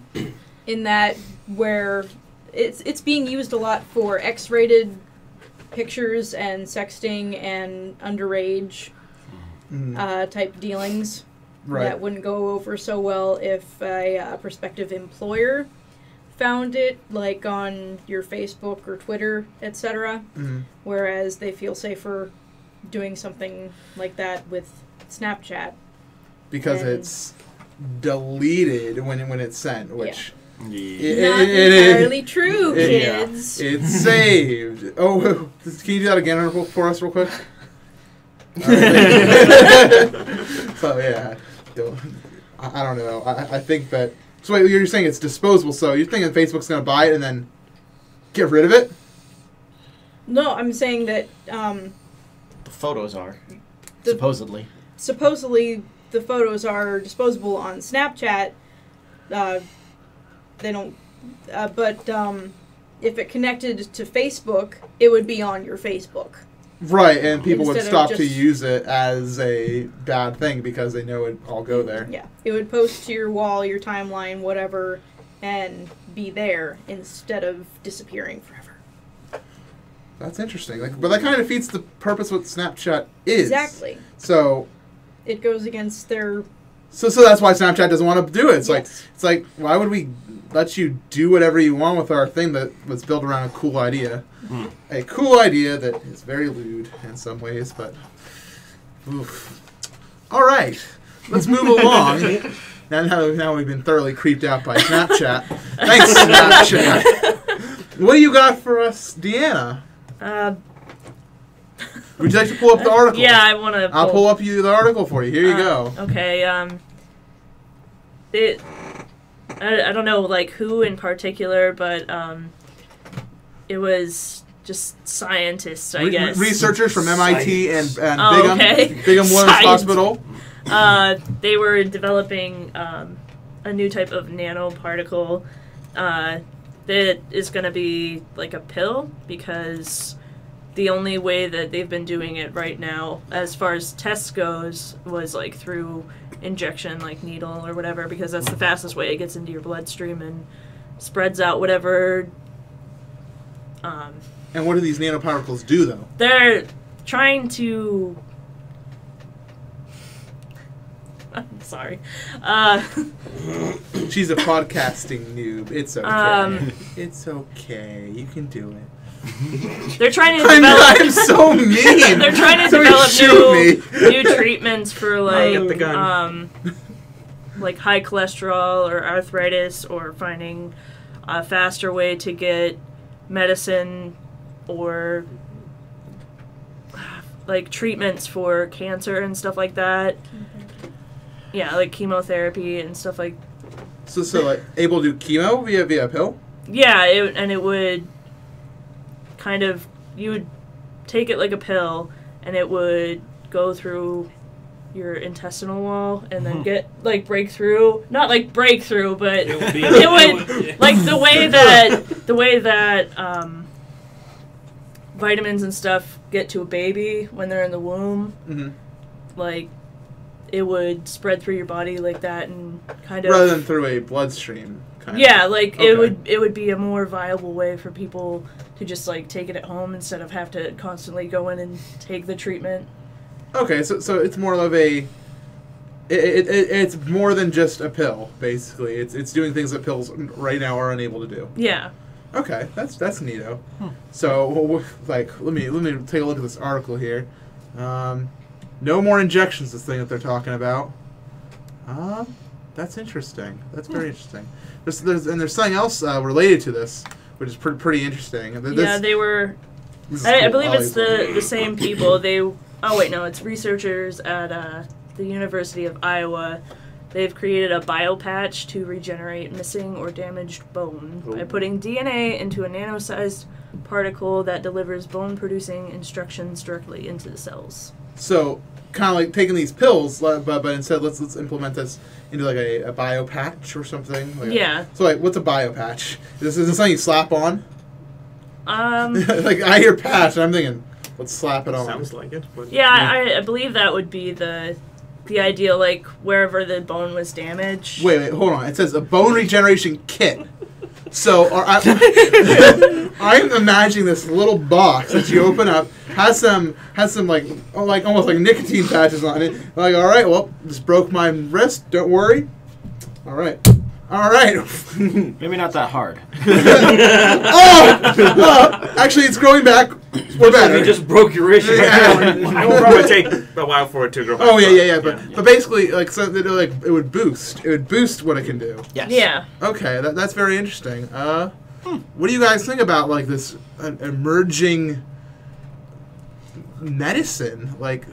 [SPEAKER 7] in that where it's being used a lot for X-rated pictures and sexting and underage type dealings.
[SPEAKER 1] Right.
[SPEAKER 7] That wouldn't go over so well if a prospective employer found it, like on your Facebook or Twitter, etc. Whereas they feel safer doing something like that with Snapchat.
[SPEAKER 1] Because
[SPEAKER 7] And-
[SPEAKER 1] it's deleted when it's sent, which
[SPEAKER 7] Not
[SPEAKER 1] it
[SPEAKER 7] entirely true,
[SPEAKER 1] it-
[SPEAKER 7] kids.
[SPEAKER 1] it's saved. Oh, can you do that again for us real quick? So yeah, I don't know. I think that. So wait, you're saying it's disposable. So you're thinking Facebook's going to buy it and then get rid of it?
[SPEAKER 7] No, I'm saying that
[SPEAKER 6] The photos are.
[SPEAKER 7] The-
[SPEAKER 6] supposedly.
[SPEAKER 7] supposedly the photos are disposable on Snapchat. They don't, but if it connected to Facebook, it would be on your Facebook.
[SPEAKER 1] Right, and people would
[SPEAKER 7] Instead of
[SPEAKER 1] stop to
[SPEAKER 7] just-
[SPEAKER 1] use it as a bad thing because they know it all go there.
[SPEAKER 7] Yeah, it would post to your wall, your timeline, whatever, and be there instead of disappearing forever.
[SPEAKER 1] That's interesting. But that kind of defeats the purpose of what Snapchat is.
[SPEAKER 7] Exactly.
[SPEAKER 1] So
[SPEAKER 7] It goes against their.
[SPEAKER 1] So that's why Snapchat doesn't want to do it. It's
[SPEAKER 7] Yes.
[SPEAKER 1] like why would we let you do whatever you want with our thing that was built around a cool idea? A cool idea that is very lewd in some ways, but oof. All right, let's move along. Now we've been thoroughly creeped out by Snapchat. Thanks, Snapchat. What do you got for us, Deanna? Would you like to pull up the article?
[SPEAKER 5] Yeah, I want to.
[SPEAKER 1] I'll pull up the article for you. Here you go.
[SPEAKER 5] Okay. I don't know like who in particular, but it was just scientists, I guess.
[SPEAKER 1] Researchers from MIT and
[SPEAKER 5] Oh,
[SPEAKER 1] Brigham,
[SPEAKER 5] okay.
[SPEAKER 1] Brigham Women's
[SPEAKER 5] Science.
[SPEAKER 1] Hospital.
[SPEAKER 5] They were developing a new type of nanoparticle that is going to be like a pill, because the only way that they've been doing it right now, as far as tests goes, was like through injection, like needle or whatever, because that's the fastest way it gets into your bloodstream and spreads out whatever.
[SPEAKER 1] And what do these nanoparticles do, though?
[SPEAKER 5] They're trying to. I'm sorry.
[SPEAKER 1] She's a podcasting noob. It's okay. It's okay. You can do it.
[SPEAKER 5] They're trying to
[SPEAKER 1] I'm
[SPEAKER 5] develop.
[SPEAKER 1] so mean.
[SPEAKER 5] They're trying to
[SPEAKER 1] Somebody
[SPEAKER 5] develop
[SPEAKER 1] shoot
[SPEAKER 5] new treatments for
[SPEAKER 2] Get the gun.
[SPEAKER 5] like high cholesterol or arthritis, or finding a faster way to get medicine or like treatments for cancer and stuff like that. Yeah, like chemotherapy and stuff like.
[SPEAKER 1] So like able to do chemo via a pill?
[SPEAKER 5] Yeah, it would kind of, you would take it like a pill, and it would go through your intestinal wall and then get like breakthrough. Not like breakthrough, but
[SPEAKER 4] It would be.
[SPEAKER 5] it would like the way that vitamins and stuff get to a baby when they're in the womb.
[SPEAKER 1] Mm-hmm.
[SPEAKER 5] Like it would spread through your body like that, and kind of
[SPEAKER 1] Rather than through a bloodstream. Kind
[SPEAKER 5] yeah,
[SPEAKER 1] of.
[SPEAKER 5] like
[SPEAKER 1] Okay.
[SPEAKER 5] it would be a more viable way for people to just like take it at home instead of have to constantly go in and take the treatment.
[SPEAKER 1] Okay, so it's more of a. It's more than just a pill, basically. It's doing things that pills right now are unable to do.
[SPEAKER 5] Yeah.
[SPEAKER 1] Okay, that's neato. So, like, let me take a look at this article here. No more injections. This thing that they're talking about. That's interesting. That's very interesting. There's something else related to this, which is pretty interesting.
[SPEAKER 5] Yeah, they were.
[SPEAKER 1] This is
[SPEAKER 5] I
[SPEAKER 1] cool.
[SPEAKER 5] believe
[SPEAKER 1] like
[SPEAKER 5] it's
[SPEAKER 1] this one.
[SPEAKER 5] the same people. They Oh wait, no, it's researchers at the University of Iowa. They've created a biopatch to regenerate missing or damaged bone by putting DNA into a nano-sized particle that delivers bone-producing instructions directly into the cells.
[SPEAKER 1] So, kind of like taking these pills, but instead let's implement this into like a biopatch or something. Like
[SPEAKER 5] yeah.
[SPEAKER 1] So, like, what's a biopatch? Is this something you slap on? Like, I hear patch, and I'm thinking, let's slap it on.
[SPEAKER 2] Sounds like it.
[SPEAKER 5] Yeah, I believe that would be the idea, like, wherever the bone was damaged.
[SPEAKER 1] Wait, hold on. It says a bone regeneration kit. So I'm imagining this little box that you open up, has some like almost like nicotine patches on it. Like, all right, well, just broke my wrist. Don't worry. All right.
[SPEAKER 3] Maybe not that hard.
[SPEAKER 1] Actually, it's growing back. We're better.
[SPEAKER 4] You just broke your wrist.
[SPEAKER 2] It will probably take a while for it to grow back.
[SPEAKER 1] Oh yeah. But basically, like, so it would boost. It would boost what it can do.
[SPEAKER 6] Yes.
[SPEAKER 5] Yeah.
[SPEAKER 1] Okay, that's very interesting. What do you guys think about like this emerging medicine? Like,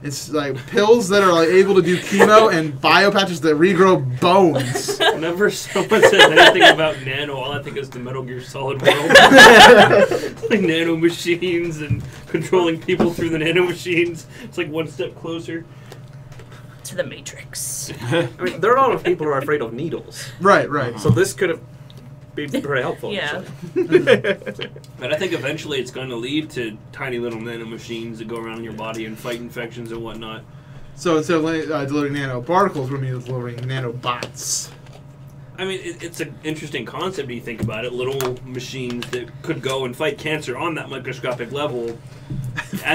[SPEAKER 1] it's like pills that are like able to do chemo and biopatches that regrow bones.
[SPEAKER 4] Whenever someone says anything about nano, all I think is the Metal Gear Solid world. Like nano machines and controlling people through the nano machines. It's like one step closer
[SPEAKER 5] to the Matrix.
[SPEAKER 2] I mean, there are a lot of people who are afraid of needles.
[SPEAKER 1] Right.
[SPEAKER 2] So this could have been very helpful.
[SPEAKER 5] Yeah.
[SPEAKER 4] But I think eventually it's going to lead to tiny little nano machines that go around in your body and fight infections and whatnot.
[SPEAKER 1] So instead of delivering nanoparticles, we're going to be delivering nanobots.
[SPEAKER 4] I mean, it's an interesting concept when you think about it. Little machines that could go and fight cancer on that microscopic level.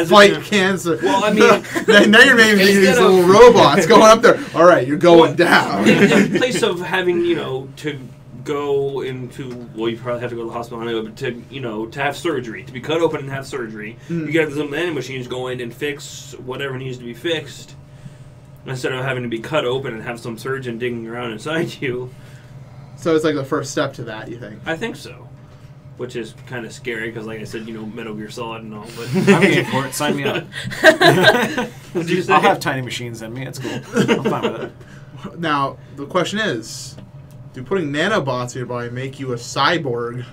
[SPEAKER 1] Fight cancer.
[SPEAKER 4] Well, I mean...
[SPEAKER 1] now you're making these little robots going up there. All right, you're going down.
[SPEAKER 4] In place of having, to go into... Well, you probably have to go to the hospital anyway, but to have surgery. To be cut open and have surgery. You got these little nano machines go in and fix whatever needs to be fixed. Instead of having to be cut open and have some surgeon digging around inside you.
[SPEAKER 1] So it's like the first step to that, you think?
[SPEAKER 4] I think so. Which is kind of scary because, like I said, Metal Gear Solid and all. But
[SPEAKER 3] I'm game for it. Sign me up.
[SPEAKER 4] What'd you say?
[SPEAKER 3] I'll have tiny machines in me. It's cool. I'm fine with it.
[SPEAKER 1] Now, the question is, do putting nanobots in your body make you a cyborg?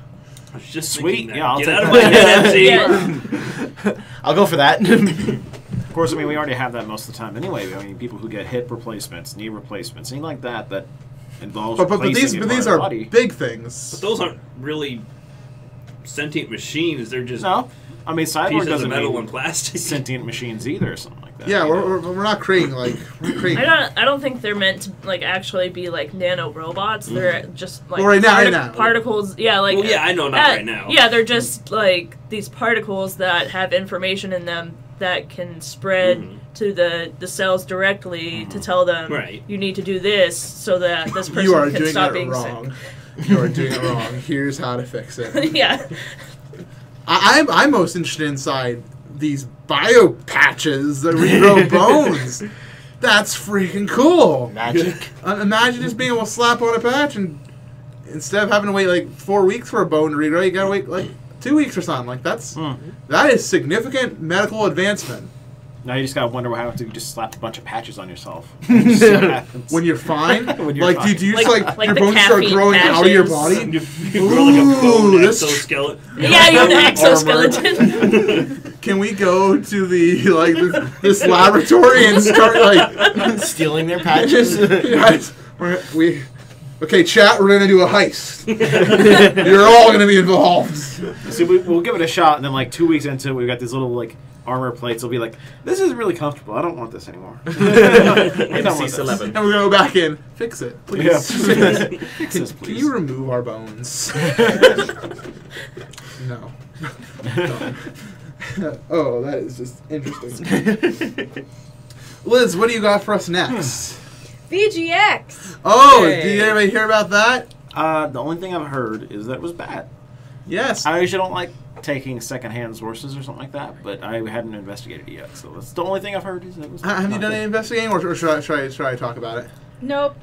[SPEAKER 4] I was just
[SPEAKER 3] Sweet.
[SPEAKER 4] that.
[SPEAKER 3] Yeah, I'll
[SPEAKER 4] Get
[SPEAKER 3] take
[SPEAKER 4] out of
[SPEAKER 3] that.
[SPEAKER 4] my head, MC.
[SPEAKER 6] I'll go for that.
[SPEAKER 3] Of course, I mean, we already have that most of the time anyway. I mean, people who get hip replacements, knee replacements, anything like that involves
[SPEAKER 1] But
[SPEAKER 3] replacing
[SPEAKER 1] these
[SPEAKER 3] your
[SPEAKER 1] are
[SPEAKER 3] body.
[SPEAKER 1] big things.
[SPEAKER 4] But those aren't really sentient machines. They're just
[SPEAKER 3] No. I mean, Cyborg
[SPEAKER 4] pieces of
[SPEAKER 3] doesn't
[SPEAKER 4] metal
[SPEAKER 3] mean
[SPEAKER 4] and plastic.
[SPEAKER 3] sentient machines either or something like that.
[SPEAKER 1] Yeah, we're not creating
[SPEAKER 5] I don't think they're meant to like actually be like nano robots. They're just like
[SPEAKER 1] right now.
[SPEAKER 5] particles. Yeah, like
[SPEAKER 4] Well, yeah, I know, not right now.
[SPEAKER 5] Yeah, they're just like these particles that have information in them that can spread to the cells directly to tell them you need to do this so that this person can stop being
[SPEAKER 1] wrong.
[SPEAKER 5] sick.
[SPEAKER 1] You are doing it wrong. Here's how to fix it.
[SPEAKER 5] Yeah.
[SPEAKER 1] I'm most interested inside these bio patches that regrow bones. That's freaking cool.
[SPEAKER 6] Magic.
[SPEAKER 1] Imagine just being able to slap on a patch and instead of having to wait like 4 weeks for a bone to regrow, you gotta wait like 2 weeks or something. Like that is significant medical advancement.
[SPEAKER 3] Now you just gotta wonder what happens if you just slap a bunch of patches on yourself. See what happens.
[SPEAKER 1] When you're fine,
[SPEAKER 3] When you're
[SPEAKER 1] like
[SPEAKER 3] fine.
[SPEAKER 1] do you just like your
[SPEAKER 5] the
[SPEAKER 1] bones start
[SPEAKER 5] caffeine
[SPEAKER 1] growing out of your
[SPEAKER 5] patches.
[SPEAKER 1] body?
[SPEAKER 4] You grow like a bone
[SPEAKER 1] this-
[SPEAKER 4] exoskeleton.
[SPEAKER 5] Yeah, you're an exoskeleton.
[SPEAKER 1] Can we go to the this laboratory and start like
[SPEAKER 6] Stealing their patches.
[SPEAKER 1] guys, okay, chat, we're gonna do a heist. You're all gonna be involved.
[SPEAKER 3] See, we'll give it a shot, and then like 2 weeks into it, we've got these little like armor plates. We'll be like, this is really comfortable. I don't want this anymore.
[SPEAKER 2] MC11.
[SPEAKER 1] And we're gonna go back in, fix it, please.
[SPEAKER 3] Yeah.
[SPEAKER 1] Fix
[SPEAKER 3] this,
[SPEAKER 1] Can
[SPEAKER 3] please.
[SPEAKER 1] you remove our bones? No. Oh, that is just interesting. Liz, what do you got for us next?
[SPEAKER 7] VGX.
[SPEAKER 1] Oh,
[SPEAKER 5] Yay.
[SPEAKER 1] did anybody hear about that?
[SPEAKER 3] The only thing I've heard is that it was bad.
[SPEAKER 1] Yes.
[SPEAKER 3] I usually don't like taking secondhand sources or something like that, but I hadn't investigated it yet. So that's the only thing I've heard is that it was
[SPEAKER 1] Have you
[SPEAKER 3] not
[SPEAKER 1] done
[SPEAKER 3] good.
[SPEAKER 1] any investigating, or should I talk about it?
[SPEAKER 7] Nope.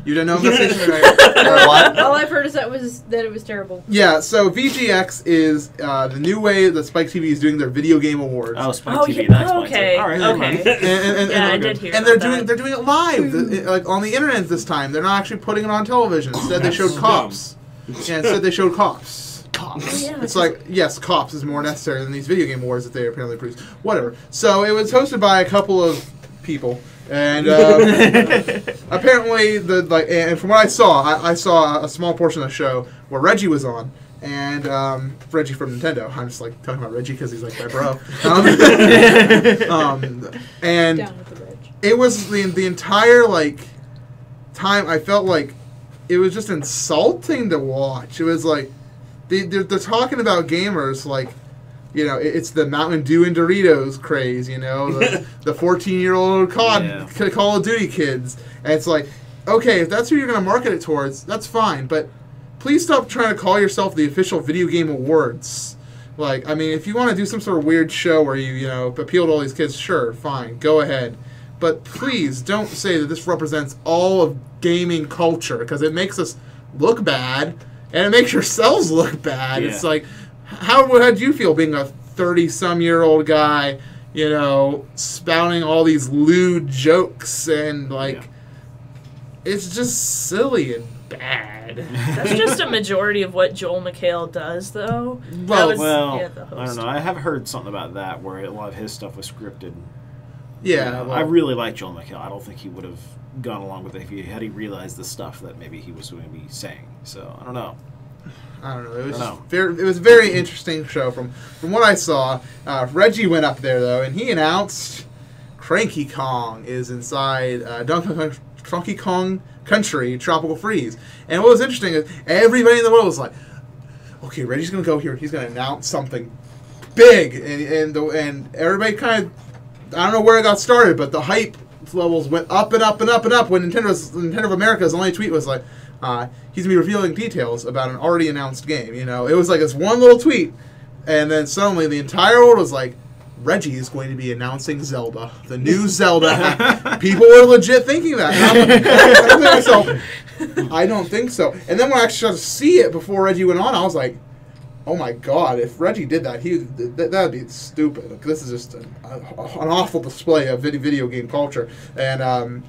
[SPEAKER 1] You didn't know Infestation?
[SPEAKER 6] What?
[SPEAKER 7] All I've heard is that it was terrible.
[SPEAKER 1] Yeah, so VGX is the new way that Spike TV is doing their video game awards.
[SPEAKER 3] Oh, Spike
[SPEAKER 5] Oh,
[SPEAKER 3] TV.
[SPEAKER 5] yeah,
[SPEAKER 3] That explains
[SPEAKER 5] okay.
[SPEAKER 3] it. All right.
[SPEAKER 5] Okay.
[SPEAKER 1] And
[SPEAKER 5] I did hear
[SPEAKER 1] and
[SPEAKER 5] about
[SPEAKER 1] they're doing it live, like on the internet this time. They're not actually putting it on television. Instead, they showed cops. Yeah, instead they showed cops.
[SPEAKER 6] Cops.
[SPEAKER 5] Yeah,
[SPEAKER 1] It's like, yes, cops is more necessary than these video game awards that they apparently produce. Whatever. So it was hosted by a couple of people, and apparently and from what I saw a small portion of the show where Reggie was on, and Reggie from Nintendo. I'm just like talking about Reggie because he's like my bro. And
[SPEAKER 7] Down with the Reg.
[SPEAKER 1] it was the entire time. I felt like it was just insulting to watch. It was like they're talking about gamers like, you know, it's the Mountain Dew and Doritos craze, you know, the 14-year-old Call of Duty kids. And it's like, okay, if that's who you're going to market it towards, that's fine. But please stop trying to call yourself the official video game awards. Like, I mean, if you want to do some sort of weird show where you know, appeal to all these kids, sure, fine, go ahead. But please don't say that this represents all of gaming culture, because it makes us look bad, and it makes yourselves look bad.
[SPEAKER 3] Yeah.
[SPEAKER 1] It's like, how would you feel being a 30-some-year-old guy, you know, spouting all these lewd jokes and, like, it's just silly and bad.
[SPEAKER 5] That's just a majority of what Joel McHale does, though.
[SPEAKER 1] Well,
[SPEAKER 5] That was-
[SPEAKER 3] Well,
[SPEAKER 5] yeah, the
[SPEAKER 3] I
[SPEAKER 5] host.
[SPEAKER 3] don't know. I have heard something about that where a lot of his stuff was scripted.
[SPEAKER 1] Yeah,
[SPEAKER 3] I really like Joel McHale. I don't think he would have gone along with it if he had realized the stuff that maybe he was going to be saying. So I don't know.
[SPEAKER 1] I don't know. It was
[SPEAKER 3] I don't
[SPEAKER 1] just it was a very interesting show from what I saw. Reggie went up there though, and he announced Cranky Kong is inside Donkey Kong Country Tropical Freeze. And what was interesting is everybody in the world was like, "Okay, Reggie's gonna go here. He's gonna announce something big," and everybody kind of, I don't know where it got started, but the hype levels went up and up and up and up when Nintendo of America's only tweet was like, he's going to be revealing details about an already announced game. You know, it was like this one little tweet, and then suddenly the entire world was like, Reggie is going to be announcing Zelda, the new Zelda. People were legit thinking that. And I'm thinking to myself, I don't think so. And then when I actually got to see it before Reggie went on, I was like, oh my God! If Reggie did that, that would be stupid. Like, this is just an awful display of video game culture. And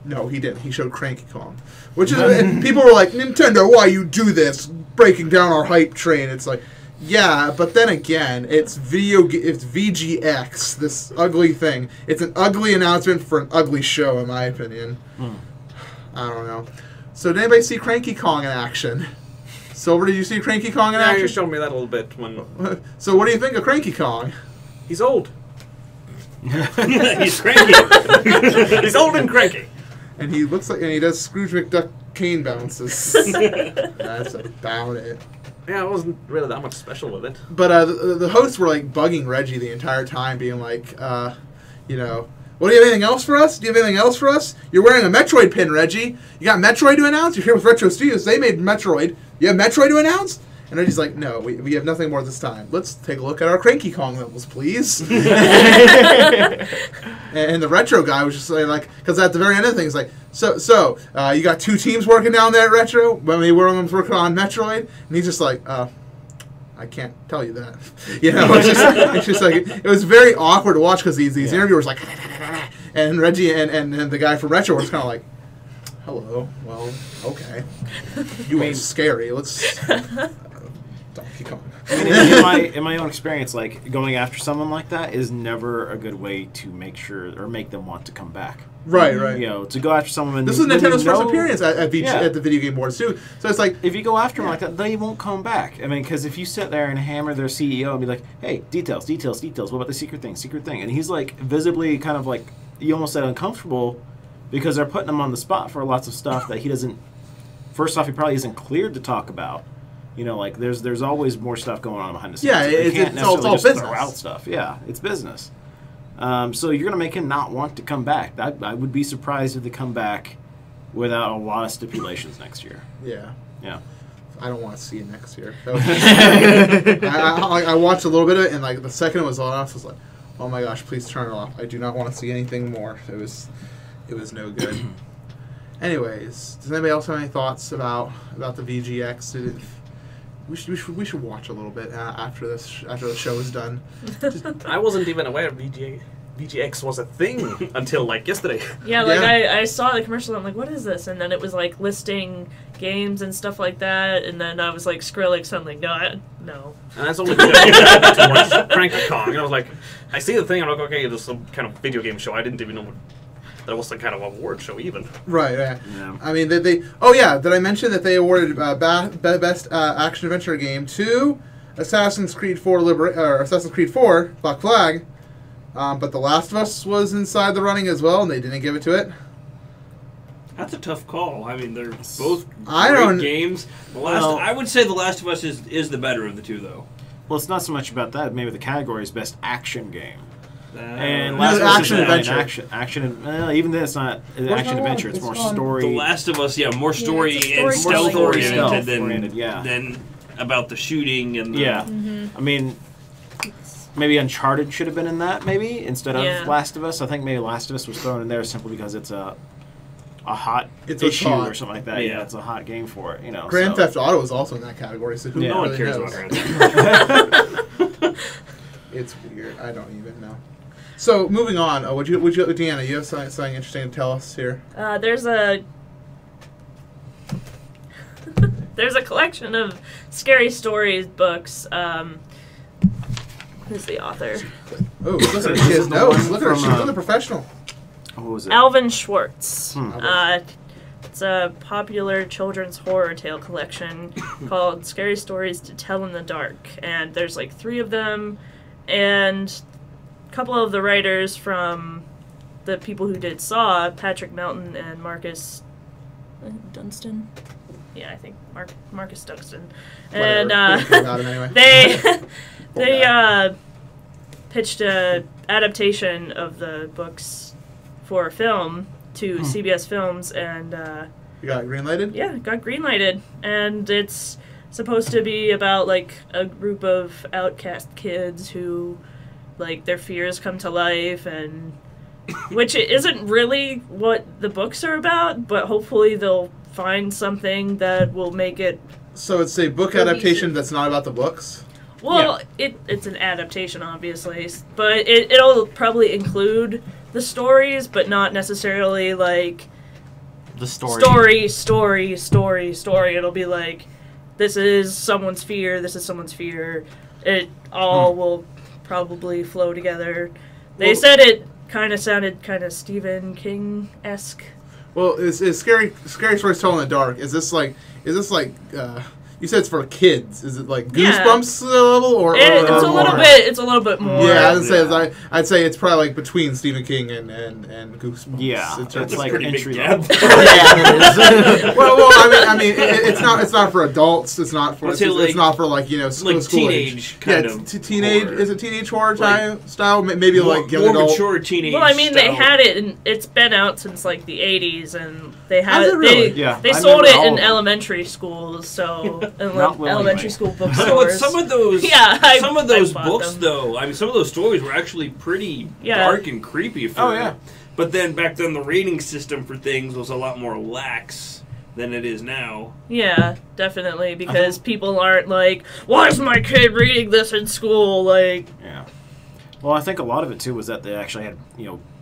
[SPEAKER 1] no, he didn't. He showed Cranky Kong, which is and people were like, Nintendo, why you do this? Breaking down our hype train. It's like, yeah, but then again, it's VGX, this ugly thing. It's an ugly announcement for an ugly show, in my opinion. I don't know. So did anybody see Cranky Kong in action? Silver, did you see Cranky Kong in
[SPEAKER 2] Yeah,
[SPEAKER 1] action?
[SPEAKER 2] you showed me that a little bit when
[SPEAKER 1] So what do you think of Cranky Kong?
[SPEAKER 2] he's old.
[SPEAKER 4] He's cranky.
[SPEAKER 2] He's old and cranky.
[SPEAKER 1] And he looks like, and he does Scrooge McDuck cane bounces. That's about it.
[SPEAKER 2] Yeah, it wasn't really that much special with it.
[SPEAKER 1] But the hosts were like bugging Reggie the entire time, being like, you know, well, do you have anything else for us? Do you have anything else for us? You're wearing a Metroid pin, Reggie. You got Metroid to announce? You're here with Retro Studios. They made Metroid. You have Metroid to announce? And Reggie's like, no, we have nothing more this time. Let's take a look at our Cranky Kong levels, please. And the Retro guy was just like, because at the very end of the thing, he's like, so you got two teams working down there at Retro? When we were working on Metroid? And he's just like, I can't tell you that. You know, it's just like, it was very awkward to watch because these interviewers like, and Reggie and the guy from Retro was kind of like, hello, well, okay. You are scary. Let's Donkey Kong.
[SPEAKER 3] I mean, in my own experience, like, going after someone like that is never a good way to make sure or make them want to come back.
[SPEAKER 1] Right, right.
[SPEAKER 3] You know, to go after someone.
[SPEAKER 1] This was
[SPEAKER 3] when
[SPEAKER 1] Nintendo's
[SPEAKER 3] you know,
[SPEAKER 1] first appearance at the video game boards too. So it's like,
[SPEAKER 3] if you go after them like that, they won't come back. I mean, because if you sit there and hammer their CEO and be like, "Hey, details. What about the secret thing?" And he's like visibly kind of like, you almost said, uncomfortable because they're putting him on the spot for lots of stuff that he doesn't. First off, he probably isn't cleared to talk about. You know, like there's always more stuff going on behind the scenes.
[SPEAKER 1] Yeah,
[SPEAKER 3] They can't
[SPEAKER 1] it's all
[SPEAKER 3] necessarily just
[SPEAKER 1] business.
[SPEAKER 3] throw out stuff. Yeah, it's business. So you're going to make him not want to come back. I would be surprised if they come back without a lot of stipulations next year.
[SPEAKER 1] yeah.
[SPEAKER 3] Yeah.
[SPEAKER 1] I don't want to see it next year. I watched a little bit of it, and like the second it was on, I was like, "Oh my gosh, please turn it off! I do not want to see anything more." It was no good. Anyways, does anybody else have any thoughts about the VGX? We should watch a little bit after the show is done.
[SPEAKER 2] I wasn't even aware VGX was a thing until like yesterday.
[SPEAKER 5] Yeah, like I saw the commercial. I'm like, what is this? And then it was like listing games and stuff like that. And then I was like, Skrillex. I'm like, no.
[SPEAKER 2] And that's only because to watch Cranky Kong. And I was like, I see the thing. I'm like, okay, there's some kind of video game show. I didn't even know that was some kind of award show even.
[SPEAKER 1] Right. Yeah. I mean, they. Oh yeah, did I mention that they awarded best action adventure game to Assassin's Creed 4 Assassin's Creed 4 Black Flag. But The Last of Us was inside the running as well, and they didn't give it to it.
[SPEAKER 4] That's a tough call. I mean, they're both great games. I would say The Last of Us is the better of the two, though.
[SPEAKER 3] Well, it's not so much about that. Maybe the category is best action game.
[SPEAKER 1] And Last of Us
[SPEAKER 3] action adventure. Even then, it's not action adventure. It's more story.
[SPEAKER 4] The Last of Us, more story and stealth oriented than about the shooting and the,
[SPEAKER 3] I mean, maybe Uncharted should have been in that, maybe instead of Last of Us. I think maybe Last of Us was thrown in there simply because it's a hot issue or something like that. Yeah, it's a hot game for it.
[SPEAKER 1] Grand Theft Auto is also in that category, so who
[SPEAKER 2] no one
[SPEAKER 1] really
[SPEAKER 2] cares
[SPEAKER 1] knows?
[SPEAKER 2] about Grand Theft.
[SPEAKER 1] It's weird. I don't even know. So moving on, would you, Deanna? You have something interesting to tell us here?
[SPEAKER 5] There's a collection of Scary Stories books. Who's the author?
[SPEAKER 1] Oh, look at his nose. Look at her. She's a professional.
[SPEAKER 3] What was it?
[SPEAKER 5] Alvin Schwartz. It's a popular children's horror tale collection called Scary Stories to Tell in the Dark. And there's like 3 of them. And a couple of the writers from the people who did Saw, Patrick Melton and Marcus Dunstan. Yeah, I think Marcus Dunstan. And they pitched a adaptation of the books for film to CBS Films, and
[SPEAKER 1] you got it greenlighted?
[SPEAKER 5] Yeah, it got greenlighted, and it's supposed to be about like a group of outcast kids who, like, their fears come to life, and which isn't really what the books are about, but hopefully they'll find something that will make it.
[SPEAKER 1] So it's a book adaptation that's not about the books?
[SPEAKER 5] Well, it's an adaptation, obviously, but it'll probably include the stories, but not necessarily like
[SPEAKER 6] the story.
[SPEAKER 5] Story. It'll be like, this is someone's fear. This is someone's fear. It all will probably flow together. They said it kind of sounded kind of Stephen King-esque.
[SPEAKER 1] Well, is Scary Stories Told in the Dark? Is this like you said it's for kids? Is it like Goosebumps level or
[SPEAKER 5] it's a little bit? It's a little bit more.
[SPEAKER 1] Yeah, I'd say it's probably like between Stephen King and Goosebumps.
[SPEAKER 3] Yeah,
[SPEAKER 1] it's
[SPEAKER 3] like
[SPEAKER 4] pretty
[SPEAKER 3] entry
[SPEAKER 4] big
[SPEAKER 3] level.
[SPEAKER 1] well, I mean, it's not for adults. It's not for it's not for like school
[SPEAKER 4] teenage
[SPEAKER 1] age.
[SPEAKER 4] kind of
[SPEAKER 1] teenage
[SPEAKER 4] horror.
[SPEAKER 1] Is it teenage horror style? Maybe like young adult.
[SPEAKER 4] Mature teenage.
[SPEAKER 5] Well, I mean,
[SPEAKER 4] style.
[SPEAKER 5] they had it, and it's been out since like the '80s, and they had
[SPEAKER 1] it really?
[SPEAKER 5] They sold it in elementary schools, so in like elementary school bookstores.
[SPEAKER 4] Some of those, some of those books, though. I mean, some of those stories were actually pretty dark and creepy. But then back then, the rating system for things was a lot more lax than it is now.
[SPEAKER 5] Yeah, definitely, because people aren't like, why is my kid reading this in school? Like,
[SPEAKER 3] yeah. Well, I think a lot of it too was that they actually had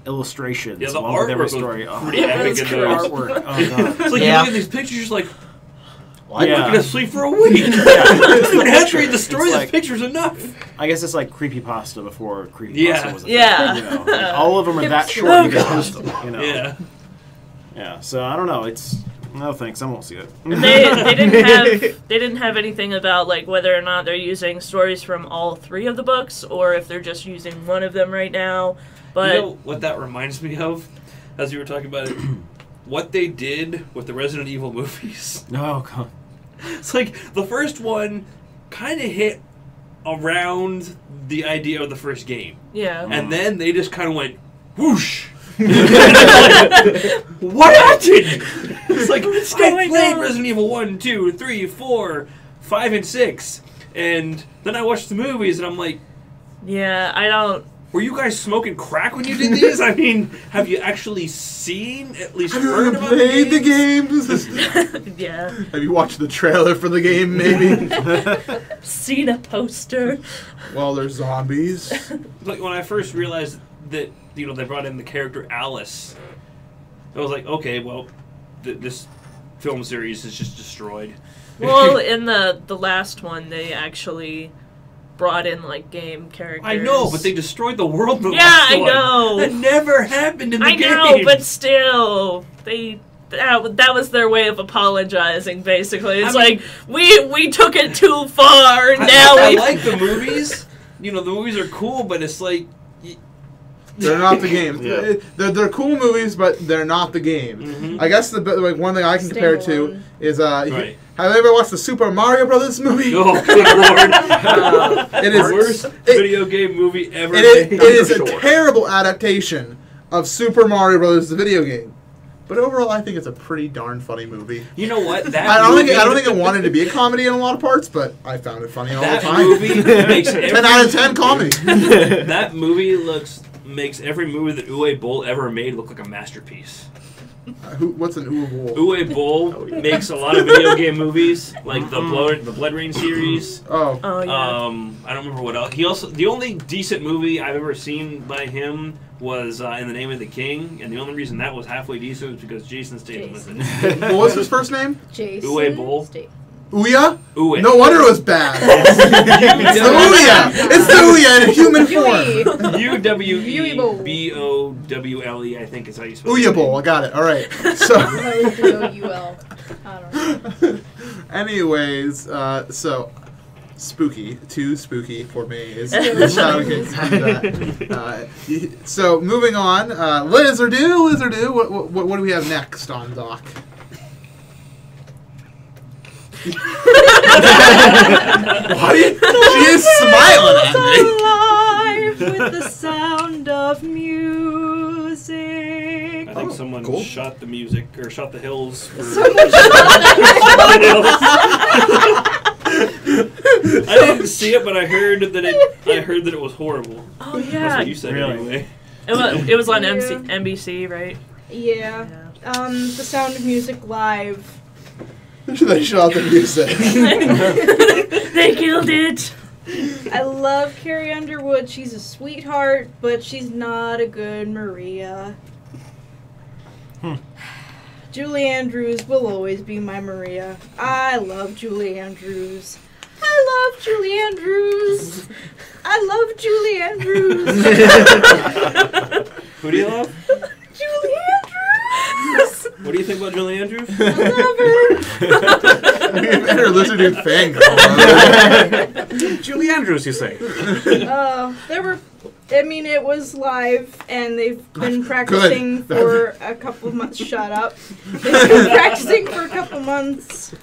[SPEAKER 3] illustrations.
[SPEAKER 4] Yeah, the
[SPEAKER 3] along with every
[SPEAKER 4] artwork
[SPEAKER 3] story.
[SPEAKER 4] was pretty epic in those.
[SPEAKER 3] Artwork. Oh god.
[SPEAKER 4] It's like you look at these pictures, you're just like,
[SPEAKER 6] Well,
[SPEAKER 4] I'm not going to sleep for a week. I don't even have to read the story. The picture's enough.
[SPEAKER 3] I guess it's like creepypasta before creepypasta was a thing.
[SPEAKER 5] Yeah.
[SPEAKER 3] Like, all of them are that short. You can post them.
[SPEAKER 4] Yeah.
[SPEAKER 3] Yeah. So I don't know. It's no thanks. I won't see it.
[SPEAKER 5] they didn't have anything about like whether or not they're using stories from all 3 of the books or if they're just using one of them right now. But
[SPEAKER 4] you know what that reminds me of, as you were talking about it, what they did with the Resident Evil movies.
[SPEAKER 3] Oh god.
[SPEAKER 4] It's like the first one kind of hit around the idea of the first game.
[SPEAKER 5] Yeah.
[SPEAKER 4] And then they just kind of went whoosh. What happened? It's like, I played Resident Evil 1, 2, 3, 4, 5, and 6. And then I watched the movies and I'm like,
[SPEAKER 5] yeah, I don't
[SPEAKER 4] Were you guys smoking crack when you did these? I mean, have you actually seen, at least
[SPEAKER 1] Have you
[SPEAKER 4] heard
[SPEAKER 1] ever
[SPEAKER 4] about
[SPEAKER 1] played the
[SPEAKER 4] games?
[SPEAKER 1] games?
[SPEAKER 5] Yeah.
[SPEAKER 1] Have you watched the trailer for the game, maybe?
[SPEAKER 5] Seen a poster.
[SPEAKER 1] Well, there's zombies.
[SPEAKER 4] Like, when I first realized that, they brought in the character Alice, I was like, okay, well, this film series is just destroyed.
[SPEAKER 5] Well, in the last one, they actually brought in, like, game characters.
[SPEAKER 4] I know, but they destroyed the world in the
[SPEAKER 5] Yeah,
[SPEAKER 4] last
[SPEAKER 5] I
[SPEAKER 4] one.
[SPEAKER 5] know.
[SPEAKER 4] That never happened in the game.
[SPEAKER 5] I know, but still, that was their way of apologizing. Basically, it's like we took it too far.
[SPEAKER 4] I like the movies. The movies are cool, but it's like
[SPEAKER 1] They're not the games.
[SPEAKER 3] Yeah.
[SPEAKER 1] They're cool movies, but they're not the games.
[SPEAKER 4] Mhm.
[SPEAKER 1] I guess one thing I can compare it to
[SPEAKER 7] Standalone.
[SPEAKER 1] is
[SPEAKER 4] Right.
[SPEAKER 1] have you ever watched the Super Mario Brothers movie?
[SPEAKER 4] oh good lord,
[SPEAKER 1] It is
[SPEAKER 4] worst video game movie ever
[SPEAKER 1] It
[SPEAKER 4] made.
[SPEAKER 1] is
[SPEAKER 2] for
[SPEAKER 1] a
[SPEAKER 2] sure.
[SPEAKER 1] terrible adaptation of Super Mario Brothers, the video game. But overall, I think it's a pretty darn funny movie.
[SPEAKER 4] You know what? That
[SPEAKER 1] I don't
[SPEAKER 4] movie,
[SPEAKER 1] think it wanted to be a comedy in a lot of parts, but I found it funny all the
[SPEAKER 4] that
[SPEAKER 1] time.
[SPEAKER 4] movie makes
[SPEAKER 1] 10 out of 10 comedy.
[SPEAKER 4] that movie makes every movie that Uwe Boll ever made look like a masterpiece.
[SPEAKER 1] What's an Uwe Boll?
[SPEAKER 4] Uwe Boll makes a lot of video game movies, like the Blood Rain series.
[SPEAKER 1] Oh,
[SPEAKER 5] Oh yeah.
[SPEAKER 4] I don't remember what else. The only decent movie I've ever seen by him was In the Name of the King, and the only reason that was halfway decent was because Jason Statham was in it.
[SPEAKER 1] what was his first name?
[SPEAKER 7] Jason
[SPEAKER 4] Uwe Boll.
[SPEAKER 1] Ouya?
[SPEAKER 4] Uwe.
[SPEAKER 1] No wonder it was bad. It's the Ouya! It's the Ouya in human form.
[SPEAKER 4] U-W-E-B-O-W-L-E, I think is how you spell it.
[SPEAKER 1] Ouya Bowl, I got it. Alright. So,
[SPEAKER 7] O-U-L. I don't know.
[SPEAKER 1] anyways, so spooky, too spooky for me is Shadow King. So moving on, Lizardo, what do we have next on Doc? What? She is smiling at me.
[SPEAKER 7] Alive with the sound of music.
[SPEAKER 4] I think someone
[SPEAKER 1] cool.
[SPEAKER 4] shot the music, or shot the hills. For I didn't see it, but I heard that it was horrible.
[SPEAKER 5] Oh
[SPEAKER 4] That's
[SPEAKER 5] yeah.
[SPEAKER 4] what you said
[SPEAKER 3] Really?
[SPEAKER 4] anyway.
[SPEAKER 5] It was on
[SPEAKER 7] Yeah.
[SPEAKER 5] NBC, right?
[SPEAKER 7] Yeah. The Sound of Music live.
[SPEAKER 1] They shot the music.
[SPEAKER 5] They killed it.
[SPEAKER 7] I love Carrie Underwood. She's a sweetheart, but she's not a good Maria. Julie Andrews will always be my Maria. I love Julie Andrews. I love Julie Andrews. I love Julie Andrews.
[SPEAKER 4] Who do you love?
[SPEAKER 7] Julie Andrews.
[SPEAKER 4] What do you think about Julie Andrews?
[SPEAKER 7] I love her.
[SPEAKER 1] We better listen to fangirl.
[SPEAKER 2] Julie Andrews, you say?
[SPEAKER 7] It was live, and they've been practicing for a couple of months. Shut up. They've been practicing for a couple months,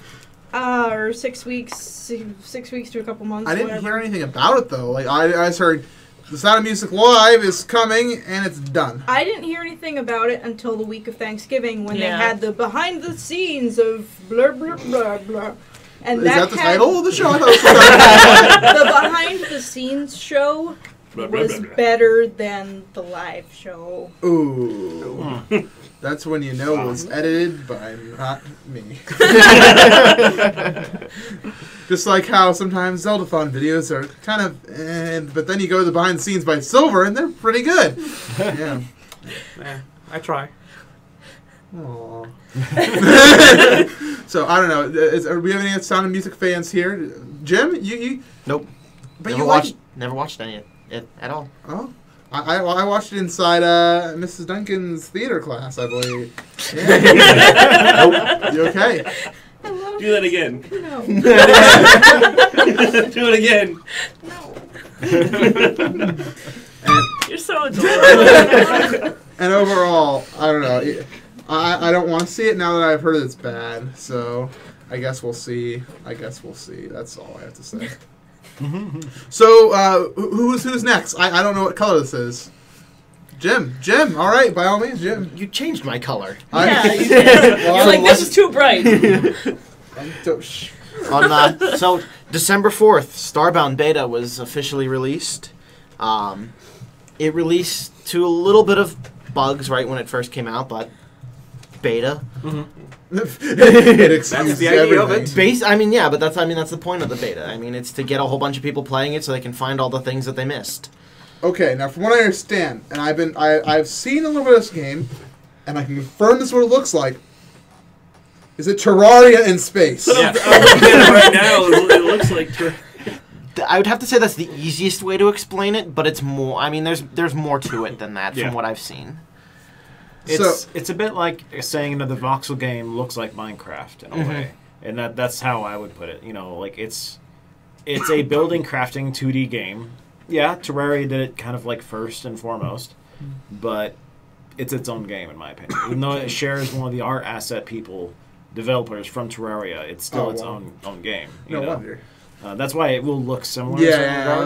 [SPEAKER 7] or 6 weeks, 6 weeks to a couple months.
[SPEAKER 1] I didn't
[SPEAKER 7] whatever.
[SPEAKER 1] hear anything about it though. Like I just heard The Sound of Music Live is coming and it's done.
[SPEAKER 7] I didn't hear anything about it until the week of Thanksgiving when they
[SPEAKER 5] Yeah.
[SPEAKER 7] had the behind the scenes of blah blah blah blah. And
[SPEAKER 1] Is that the
[SPEAKER 7] had-
[SPEAKER 1] title of the show? I thought it was
[SPEAKER 7] The behind the scenes show
[SPEAKER 4] Blah, blah,
[SPEAKER 7] was
[SPEAKER 4] blah, blah.
[SPEAKER 7] better than the live show.
[SPEAKER 1] Ooh. That's when you know it was edited by not me. Just like how sometimes Zelda-thon videos are kind of but then you go to the behind the scenes by Silver and they're pretty good. Yeah.
[SPEAKER 2] I try.
[SPEAKER 1] Aww. So I don't know. Do we have any Sound of Music fans here? Jim, you
[SPEAKER 6] Nope.
[SPEAKER 1] but
[SPEAKER 6] Never
[SPEAKER 1] you
[SPEAKER 6] watched.
[SPEAKER 1] like
[SPEAKER 6] Never watched any of it at all.
[SPEAKER 1] Oh, I watched it inside Mrs. Duncan's theater class, I believe. Yeah. Nope. You okay?
[SPEAKER 7] I love
[SPEAKER 4] Do that again.
[SPEAKER 7] No.
[SPEAKER 4] Do it again.
[SPEAKER 1] And,
[SPEAKER 5] You're so adorable.
[SPEAKER 1] and overall, I don't know. I don't want to see it now that I've heard it's bad. So I guess we'll see. That's all I have to say. So who's next? I don't know what color this is. Jim. All right, by all means, Jim.
[SPEAKER 6] You changed my color.
[SPEAKER 5] Yeah, you did.
[SPEAKER 1] Well,
[SPEAKER 5] You're like, this is too bright.
[SPEAKER 6] So December 4th, Starbound Beta was officially released. it released to a little bit of bugs right when it first came out, but beta.
[SPEAKER 1] It excuses
[SPEAKER 2] the idea of
[SPEAKER 1] everything.
[SPEAKER 6] But that's the point of the beta. I mean, it's to get a whole bunch of people playing it so they can find all the things that they missed.
[SPEAKER 1] Okay, now from what I understand, and I've seen a little bit of this game, and I can confirm this is what it looks like. Is it Terraria in space?
[SPEAKER 4] I'm looking at it right now. It looks like
[SPEAKER 6] I would have to say that's the easiest way to explain it, but it's more. I mean, there's more to it than that from what I've seen.
[SPEAKER 3] It's a bit like saying another voxel game looks like Minecraft in a way, and that's how I would put it. You know, like it's a building crafting 2D game. Yeah, Terraria did it kind of like first and foremost, but it's its own game in my opinion. Even though it shares one of the art asset developers from Terraria, it's still its own game.
[SPEAKER 1] No wonder.
[SPEAKER 3] That's why it will look similar. In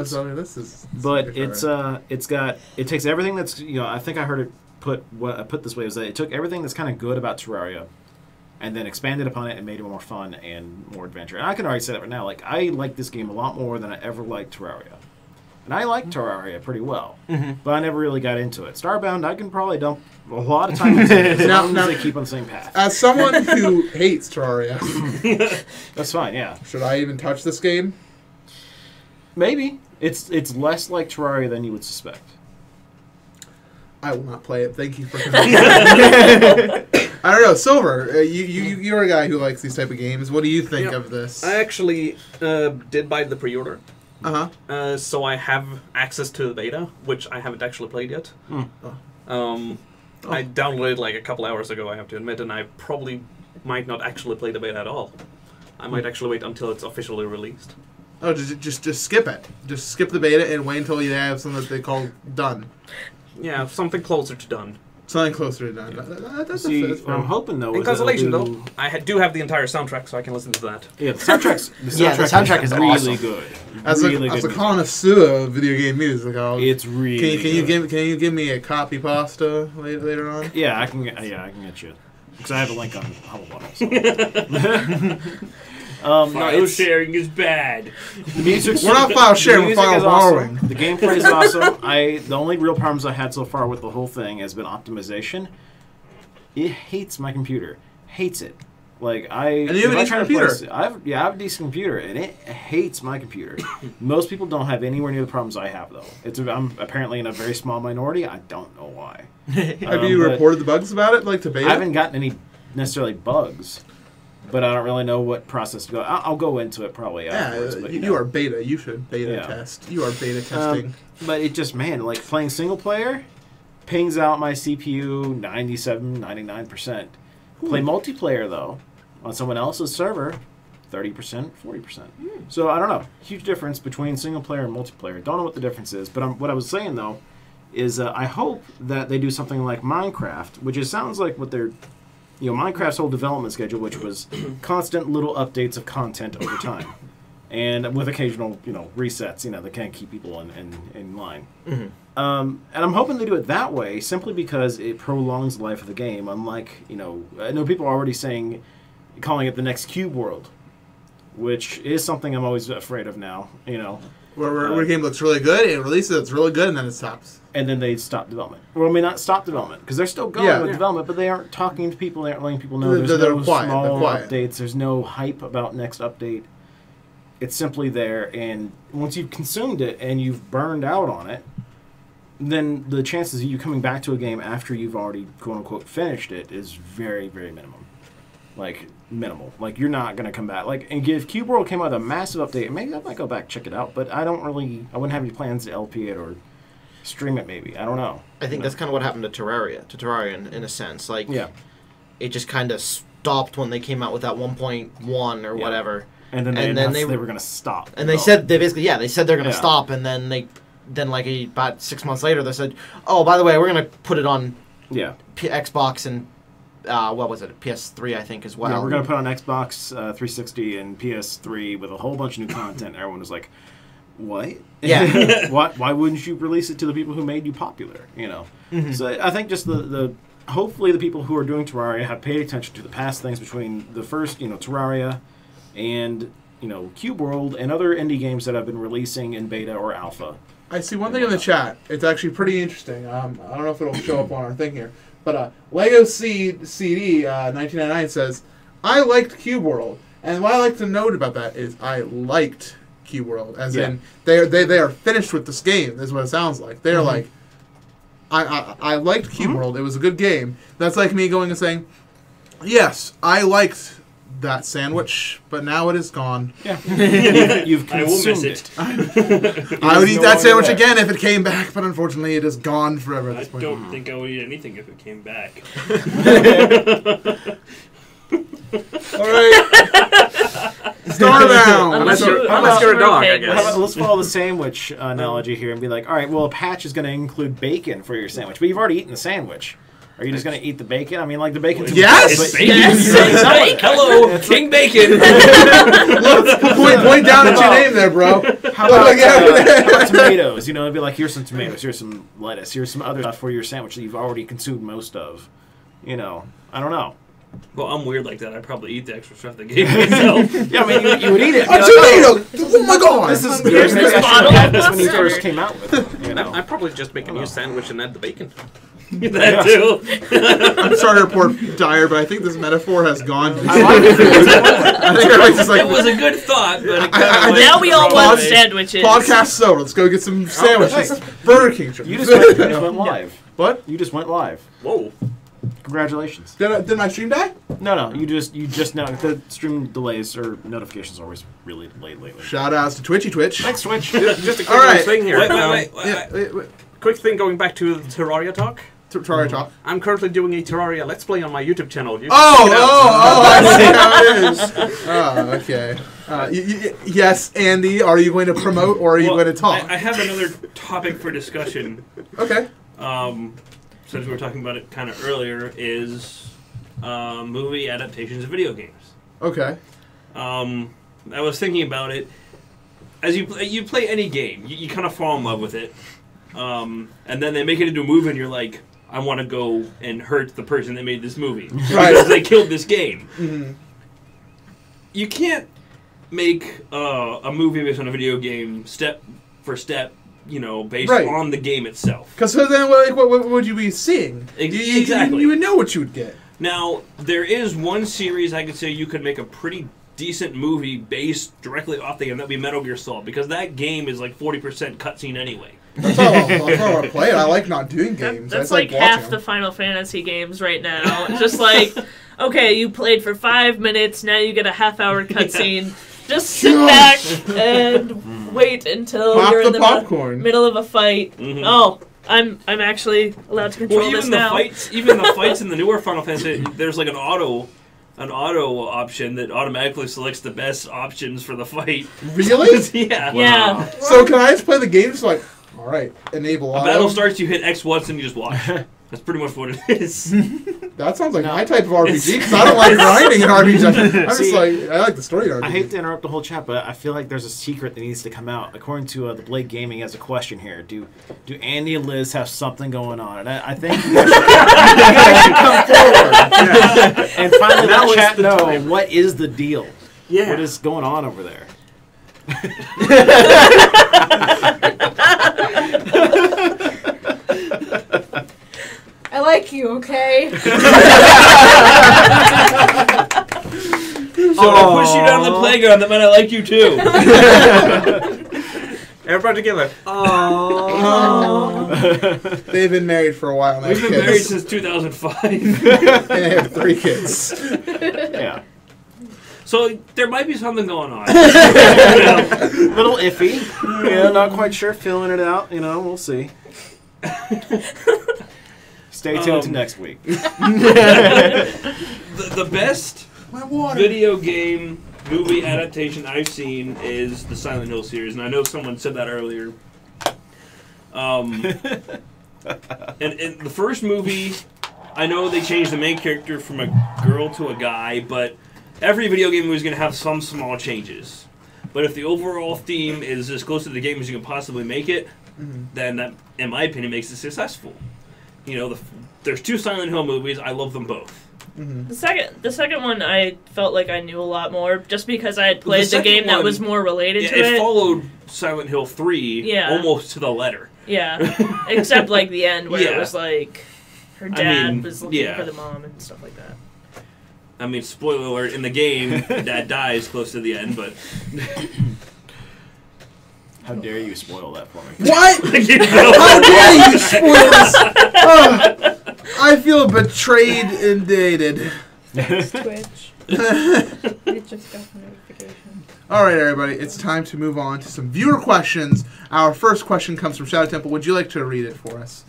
[SPEAKER 3] some regards.
[SPEAKER 1] This is.
[SPEAKER 3] But it takes everything that's I think I heard it put this way was that it took everything that's kind of good about Terraria, and then expanded upon it and made it more fun and more adventure. And I can already say that right now. Like I like this game a lot more than I ever liked Terraria, and I like Terraria pretty well, but I never really got into it. Starbound, I can probably dump a lot of time into it as long as they keep on the same path.
[SPEAKER 1] As someone who hates Terraria,
[SPEAKER 3] That's fine. Yeah,
[SPEAKER 1] should I even touch this game?
[SPEAKER 3] maybe it's less like Terraria than you would suspect.
[SPEAKER 1] I will not play it. Thank you for. I don't know, Silver. You're a guy who likes these type of games. What do you think of this?
[SPEAKER 2] I actually did buy the pre-order. So I have access to the beta, which I haven't actually played yet. I downloaded like a couple hours ago, I have to admit, and I probably might not actually play the beta at all. I might actually wait until it's officially released.
[SPEAKER 1] Oh, just skip it. Just skip the beta and wait until you have something that they call done.
[SPEAKER 2] Yeah, something closer to done.
[SPEAKER 1] Something closer to done. That's
[SPEAKER 3] What I'm hoping though.
[SPEAKER 2] In consolation, though, I do have the entire soundtrack, so I can listen to that.
[SPEAKER 3] Yeah, the soundtrack is
[SPEAKER 6] really
[SPEAKER 3] awesome. Good.
[SPEAKER 1] As a connoisseur of video game music,
[SPEAKER 3] it's really.
[SPEAKER 1] Can you give me a copy pasta later on?
[SPEAKER 3] Yeah, I can get you. Because I have a link on Humble Bundle.
[SPEAKER 4] File sharing is bad.
[SPEAKER 3] The music's,
[SPEAKER 1] we're not file sharing, we're file borrowing.
[SPEAKER 3] Awesome. The gameplay is awesome. The only real problems I had so far with the whole thing has been optimization. It hates my computer. Hates it. Like
[SPEAKER 1] And you have a decent computer.
[SPEAKER 3] I have a decent computer, and it hates my computer. Most people don't have anywhere near the problems I have, though. I'm apparently in a very small minority. I don't know why.
[SPEAKER 1] Have you reported the bugs about it, like to beta?
[SPEAKER 3] I haven't gotten any necessarily bugs. But I don't really know what process to go. I'll go into it probably afterwards. But,
[SPEAKER 1] you are beta. You should beta test. You are beta testing.
[SPEAKER 3] But it just, like playing single player, pings out my CPU 97, 99%. Play multiplayer, though, on someone else's server, 30%, 40%. So I don't know. Huge difference between single player and multiplayer. Don't know what the difference is. But what I was saying, though, is I hope that they do something like Minecraft, which sounds like what they're... Minecraft's whole development schedule, which was constant little updates of content over time, and with occasional, resets, that can keep people in line. And I'm hoping they do it that way, simply because it prolongs the life of the game. Unlike, I know people are already calling it the next Cube World, which is something I'm always afraid of now.
[SPEAKER 1] Where a game looks really good, it releases, it's really good, and then it stops.
[SPEAKER 3] And then they stop development. Well, I mean, not stop development, because they're still going with development, but they aren't talking to people, they aren't letting people know. There's no small updates, there's no hype about next update. It's simply there, and once you've consumed it and you've burned out on it, then the chances of you coming back to a game after you've already, quote-unquote, finished it is very, very minimum. Like, minimal. Like, you're not going to come back. Like, and if Cube World came out with a massive update, maybe I might go back and check it out, but I wouldn't have any plans to LP it or stream it, maybe. I don't know.
[SPEAKER 6] I think that's kind of what happened to Terraria, in a sense. Like, it just kind of stopped when they came out with that 1.1 or whatever.
[SPEAKER 3] And then they were going to stop.
[SPEAKER 6] And they said, they said they're going to stop, and then about 6 months later, they said, oh, by the way, we're going to put it on Xbox and what was it? PS3, I think, as well.
[SPEAKER 3] Yeah, we're going to put on Xbox 360 and PS3 with a whole bunch of new content. Everyone was like, what?
[SPEAKER 6] Yeah.
[SPEAKER 3] Why wouldn't you release it to the people who made you popular? So I think just the hopefully the people who are doing Terraria have paid attention to the past things between the first, Terraria and Cube World and other indie games that have been releasing in beta or alpha.
[SPEAKER 1] I see one thing in the chat. It's actually pretty interesting. I don't know if it'll show up on our thing here. But Lego CD 1999 says, I liked Cube World. And what I like to note about that is I liked Cube World. As in, they are finished with this game, is what it sounds like. They're like, I liked Cube World. It was a good game. That's like me going and saying, yes, I liked that sandwich, but now it is gone.
[SPEAKER 3] Yeah. You've consumed
[SPEAKER 4] I will miss it.
[SPEAKER 1] I would eat that sandwich again if it came back, but unfortunately it is gone forever at
[SPEAKER 4] I
[SPEAKER 1] this point.
[SPEAKER 4] don't think I would eat anything if it came back.
[SPEAKER 1] Alright. Starbound!
[SPEAKER 2] Unless you're a dog, I guess.
[SPEAKER 3] Let's follow the sandwich analogy here and be like, all right, well, a patch is going to include bacon for your sandwich, but you've already eaten the sandwich. Are you just going to eat the bacon? I mean, like the bacon.
[SPEAKER 1] Yes!
[SPEAKER 4] It's bacon. Hello, King Bacon.
[SPEAKER 1] Point down at your name there, bro.
[SPEAKER 3] How about tomatoes? It'd be like, here's some tomatoes, here's some lettuce, here's some other stuff for your sandwich that you've already consumed most of. I don't know.
[SPEAKER 4] Well, I'm weird like that. I'd probably eat the extra stuff they gave me myself.
[SPEAKER 3] Yeah, I mean, you would eat it.
[SPEAKER 1] A tomato! Oh my god!
[SPEAKER 3] This is
[SPEAKER 5] Here's this bottle.
[SPEAKER 3] this when you first came out with it.
[SPEAKER 2] I'd probably just make a new sandwich and add the bacon.
[SPEAKER 4] That too.
[SPEAKER 1] I'm sorry to report Dyer, but I think this metaphor has gone.
[SPEAKER 3] I like it.
[SPEAKER 1] I think everybody's just like,
[SPEAKER 4] It was a good thought, but it
[SPEAKER 5] Now we all want
[SPEAKER 1] Pod-
[SPEAKER 5] sandwiches.
[SPEAKER 1] podcast so let's go get some sandwiches. Burger King.
[SPEAKER 3] You just went live.
[SPEAKER 1] What?
[SPEAKER 3] You just went live.
[SPEAKER 4] Whoa.
[SPEAKER 3] Congratulations.
[SPEAKER 1] Did my stream die?
[SPEAKER 3] No. You just know the stream delays or notifications are always really delayed lately.
[SPEAKER 1] Shout outs to Twitchy Twitch.
[SPEAKER 3] Thanks, Switch.
[SPEAKER 2] Just a quick
[SPEAKER 1] All right.
[SPEAKER 2] thing here.
[SPEAKER 4] Wait.
[SPEAKER 2] Quick thing going back to the Terraria talk.
[SPEAKER 1] Terraria talk.
[SPEAKER 2] I'm currently doing a Terraria Let's Play on my YouTube channel. You
[SPEAKER 1] I see how it is. Oh, okay. Yes, Andy, are you going to promote or are you going to talk?
[SPEAKER 4] I have another topic for discussion.
[SPEAKER 1] Okay.
[SPEAKER 4] Since we were talking about it kind of earlier, is movie adaptations of video games.
[SPEAKER 1] Okay.
[SPEAKER 4] I was thinking about it. As you play any game, you kind of fall in love with it, and then they make it into a movie, and you're like, I want to go and hurt the person that made this movie because they killed this game.
[SPEAKER 1] Mm-hmm.
[SPEAKER 4] You can't make a movie based on a video game step for step, based on the game itself.
[SPEAKER 1] Because then, what would you be seeing?
[SPEAKER 4] Exactly.
[SPEAKER 1] You would know what you would get.
[SPEAKER 4] Now, there is one series I could say you could make a pretty decent movie based directly off the game. That would be Metal Gear Solid, because that game is like 40% cutscene anyway.
[SPEAKER 1] That's how I want to play it. I like not doing games.
[SPEAKER 5] That's
[SPEAKER 1] like
[SPEAKER 5] half the Final Fantasy games right now. It's just like, okay, you played for 5 minutes, now you get a half-hour cutscene. Yeah. Just sit back and wait until
[SPEAKER 1] Pop
[SPEAKER 5] you're in the
[SPEAKER 1] popcorn.
[SPEAKER 5] middle of a fight.
[SPEAKER 4] Mm-hmm.
[SPEAKER 5] Oh, I'm actually allowed to control this now.
[SPEAKER 4] Even the fights in the newer Final Fantasy, there's like an auto option that automatically selects the best options for the fight.
[SPEAKER 1] Really?
[SPEAKER 4] Yeah.
[SPEAKER 5] Yeah.
[SPEAKER 4] Wow.
[SPEAKER 1] So can I just play the game just like, all right, enable auto?
[SPEAKER 4] A battle starts, you hit X once, and you just watch. That's pretty much what it is.
[SPEAKER 1] That sounds like my type of RPG, because I don't like grinding in RPGs. I'm just like, I like the story RPG.
[SPEAKER 3] I hate to interrupt the whole chat, but I feel like there's a secret that needs to come out. According to the Blade Gaming has a question here. Do Andy and Liz have something going on? And I think you guys should come forward and finally let chat know what is the deal.
[SPEAKER 2] Yeah.
[SPEAKER 3] What is going on over there?
[SPEAKER 7] I like you, okay?
[SPEAKER 4] So I push you down the playground, that meant I like you too.
[SPEAKER 2] Everybody together.
[SPEAKER 1] Aww. They've been married for a while now.
[SPEAKER 4] We've been married since 2005.
[SPEAKER 1] And they have 3 kids.
[SPEAKER 3] Yeah.
[SPEAKER 4] So there might be something going on.
[SPEAKER 3] Little iffy. Yeah, not quite sure. Feeling it out. We'll see. Stay tuned to next week.
[SPEAKER 4] The best video game movie adaptation I've seen is the Silent Hill series, and I know someone said that earlier. And in the first movie, I know they changed the main character from a girl to a guy, but every video game movie is going to have some small changes. But if the overall theme is as close to the game as you can possibly make it, then that, in my opinion, makes it successful. There's 2 Silent Hill movies. I love them both.
[SPEAKER 5] The second one, I felt like I knew a lot more, just because I had played the game that was more related to it.
[SPEAKER 4] It followed Silent Hill 3 almost to the letter.
[SPEAKER 5] Yeah, except like the end where it was like her dad was looking for the mom and stuff like that.
[SPEAKER 4] I mean, spoiler alert, in the game, Dad dies close to the end, but...
[SPEAKER 3] How dare you spoil that for me?
[SPEAKER 1] What? How dare you spoil this? I feel betrayed and dated.
[SPEAKER 7] Thanks, Twitch. It just got the notification.
[SPEAKER 1] All right, everybody, it's time to move on to some viewer questions. Our first question comes from Shadow Temple. Would you like to read it for us,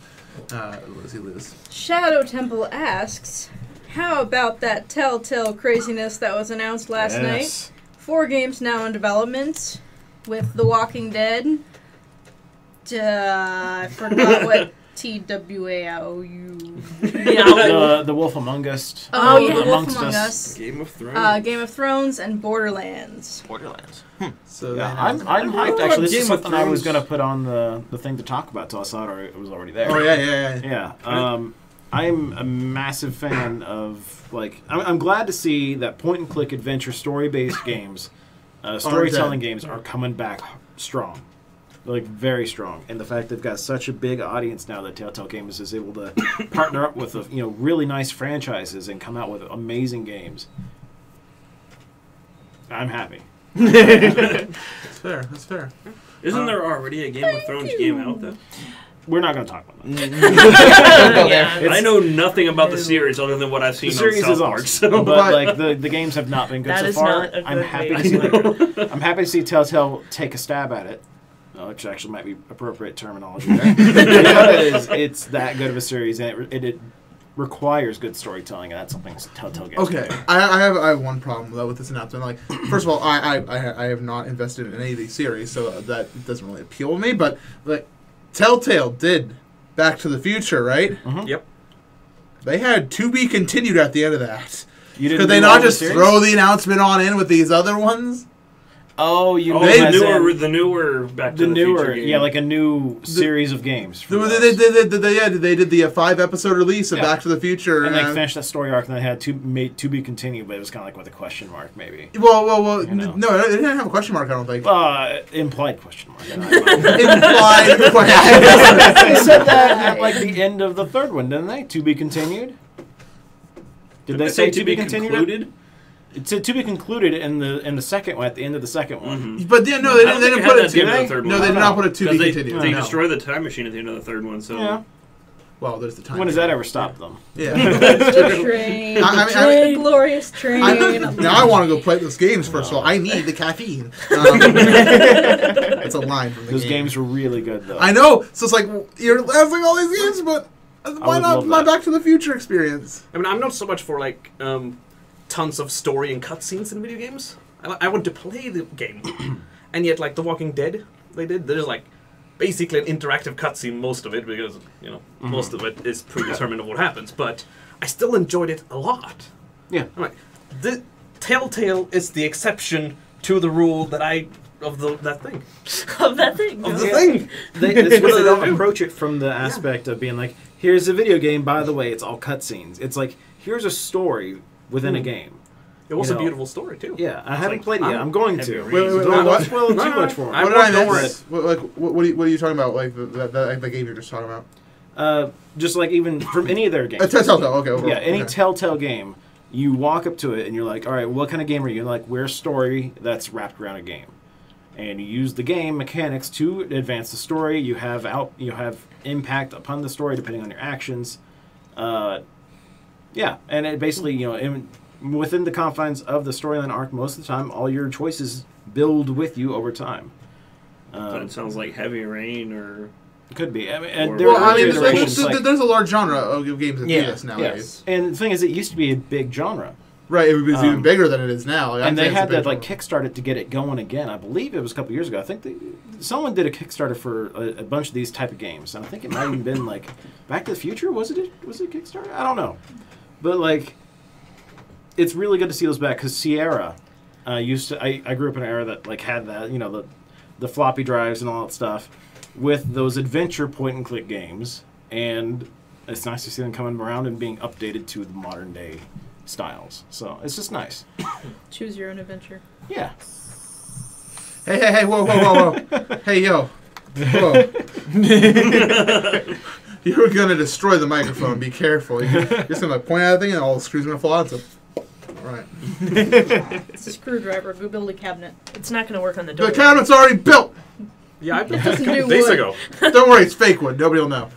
[SPEAKER 1] Lizzie Liz?
[SPEAKER 7] Shadow Temple asks, how about that Telltale craziness that was announced last night? 4 games now in development with The Walking Dead. I forgot what TWAOU.
[SPEAKER 3] The Wolf Among Us.
[SPEAKER 7] Oh, yeah, The Wolf Among Us.
[SPEAKER 4] Game of Thrones.
[SPEAKER 7] Game of Thrones and Borderlands.
[SPEAKER 1] So
[SPEAKER 3] yeah, I'm hyped. Actually, this is something I was going to put on the thing to talk about until I saw it was already there.
[SPEAKER 1] Oh yeah.
[SPEAKER 3] Yeah. I'm a massive fan of, like, I'm glad to see that point-and-click adventure story-based games, storytelling games are coming back strong. Like, very strong. And the fact they've got such a big audience now that Telltale Games is able to partner up with, really nice franchises and come out with amazing games. I'm happy.
[SPEAKER 1] That's fair.
[SPEAKER 4] Isn't there already a Game of Thrones game out, though?
[SPEAKER 3] We're not going to talk about that.
[SPEAKER 4] I know nothing about the series other than what I've seen
[SPEAKER 3] the series
[SPEAKER 4] on South Park. So.
[SPEAKER 3] But like the games have not been good
[SPEAKER 5] that
[SPEAKER 3] so
[SPEAKER 5] is
[SPEAKER 3] far.
[SPEAKER 5] Not a
[SPEAKER 3] I'm
[SPEAKER 5] good
[SPEAKER 3] happy
[SPEAKER 5] way.
[SPEAKER 3] to see. I'm happy to see Telltale take a stab at it, which actually might be appropriate terminology there. Because it's that good of a series, and it requires good storytelling, and that's something Telltale Games.
[SPEAKER 1] Okay, I have one problem though with this announcement. Like, first of all, I have not invested in any of these series, so that doesn't really appeal to me. But like, Telltale did Back to the Future, right?
[SPEAKER 3] Mm-hmm.
[SPEAKER 4] Yep.
[SPEAKER 1] They had to be continued at the end of that.
[SPEAKER 3] Could
[SPEAKER 1] they not just throw the announcement on in with these other ones?
[SPEAKER 3] Oh, you
[SPEAKER 4] mean the newer Back to the Future game.
[SPEAKER 3] Yeah, like a new series of games.
[SPEAKER 1] They did the 5-episode release of Back to the Future,
[SPEAKER 3] and they finished that story arc, and they had to be continued, but it was kind of like with a question mark, maybe.
[SPEAKER 1] Well, no, it didn't have a question mark. I don't think.
[SPEAKER 3] Implied question mark.
[SPEAKER 1] Implied question.
[SPEAKER 3] They said that at like the end of the third one, didn't they? To be continued. Did they say to be continued? It said to be concluded in the second one, at the end of the second one.
[SPEAKER 1] Mm-hmm. But they didn't put it to
[SPEAKER 4] the third one.
[SPEAKER 1] No, they did not put it to be continued.
[SPEAKER 4] They destroy the time machine at the end of the third one. So
[SPEAKER 3] yeah.
[SPEAKER 1] Well, there's the time.
[SPEAKER 3] When does that ever stop them?
[SPEAKER 1] Yeah.
[SPEAKER 7] Train. The glorious train.
[SPEAKER 1] Now I want to go play those games. First of all, I need the caffeine. It's a line from the
[SPEAKER 3] Those
[SPEAKER 1] game.
[SPEAKER 3] games were really good, though.
[SPEAKER 1] I know. So it's like you're having all these games, but why not my Back to the Future experience?
[SPEAKER 2] I mean, I'm not so much for like tons of story and cutscenes in video games. I want to play the game, and yet like The Walking Dead, there's like basically an interactive cutscene, most of it, because most of it is predetermined of what happens. But I still enjoyed it a lot.
[SPEAKER 3] Yeah,
[SPEAKER 2] I'm like, the Telltale is the exception to the rule that that thing.
[SPEAKER 5] Of that thing.
[SPEAKER 2] Of the thing.
[SPEAKER 3] It's what they don't approach it from the aspect of being like, here's a video game, by the way, it's all cutscenes. It's like, here's a story within a game.
[SPEAKER 2] It was a beautiful story, too.
[SPEAKER 3] Yeah, I haven't played it yet. I'm going to.
[SPEAKER 1] Don't
[SPEAKER 3] spoil too much for me.
[SPEAKER 1] What did I miss? What are you talking about? Like the game you're just talking about?
[SPEAKER 3] Just like even from any of their games.
[SPEAKER 1] Telltale, okay. Overall.
[SPEAKER 3] Yeah, any Telltale game, you walk up to it and you're like, all right, what kind of game are you? You're like, we're a story that's wrapped around a game. And you use the game mechanics to advance the story. You have impact upon the story depending on your actions. And it basically, within the confines of the storyline arc, most of the time, all your choices build with you over time.
[SPEAKER 4] That sounds like Heavy Rain, or
[SPEAKER 3] it could be. I mean,
[SPEAKER 1] there's a large genre of games that do this nowadays.
[SPEAKER 3] Yes. And the thing is, it used to be a big genre.
[SPEAKER 1] Right, it was even bigger than it is now.
[SPEAKER 3] And they had that kickstart it to get it going again. I believe it was a couple years ago. I think someone did a Kickstarter for a bunch of these type of games. And I think it might have even been like Back to the Future. Was it Kickstarter? I don't know, but like, it's really good to see those back because Sierra used to. I grew up in an era that like had that the floppy drives and all that stuff with those adventure point and click games, and it's nice to see them coming around and being updated to the modern day styles. So it's just nice.
[SPEAKER 7] Choose your own adventure.
[SPEAKER 3] Yeah.
[SPEAKER 1] Hey, whoa. Hey, yo. Whoa. You're going to destroy the microphone. Be careful. You're just going to point at the thing and all the screws are going to fall out. So, all right.
[SPEAKER 7] It's a screwdriver. Go build a cabinet.
[SPEAKER 5] It's not going to work on the door.
[SPEAKER 1] The cabinet's already built.
[SPEAKER 2] Yeah, I built
[SPEAKER 7] It
[SPEAKER 2] that a
[SPEAKER 7] doesn't
[SPEAKER 2] couple
[SPEAKER 7] do
[SPEAKER 2] days
[SPEAKER 7] wood.
[SPEAKER 2] ago.
[SPEAKER 1] Don't worry, it's fake wood. Nobody will know.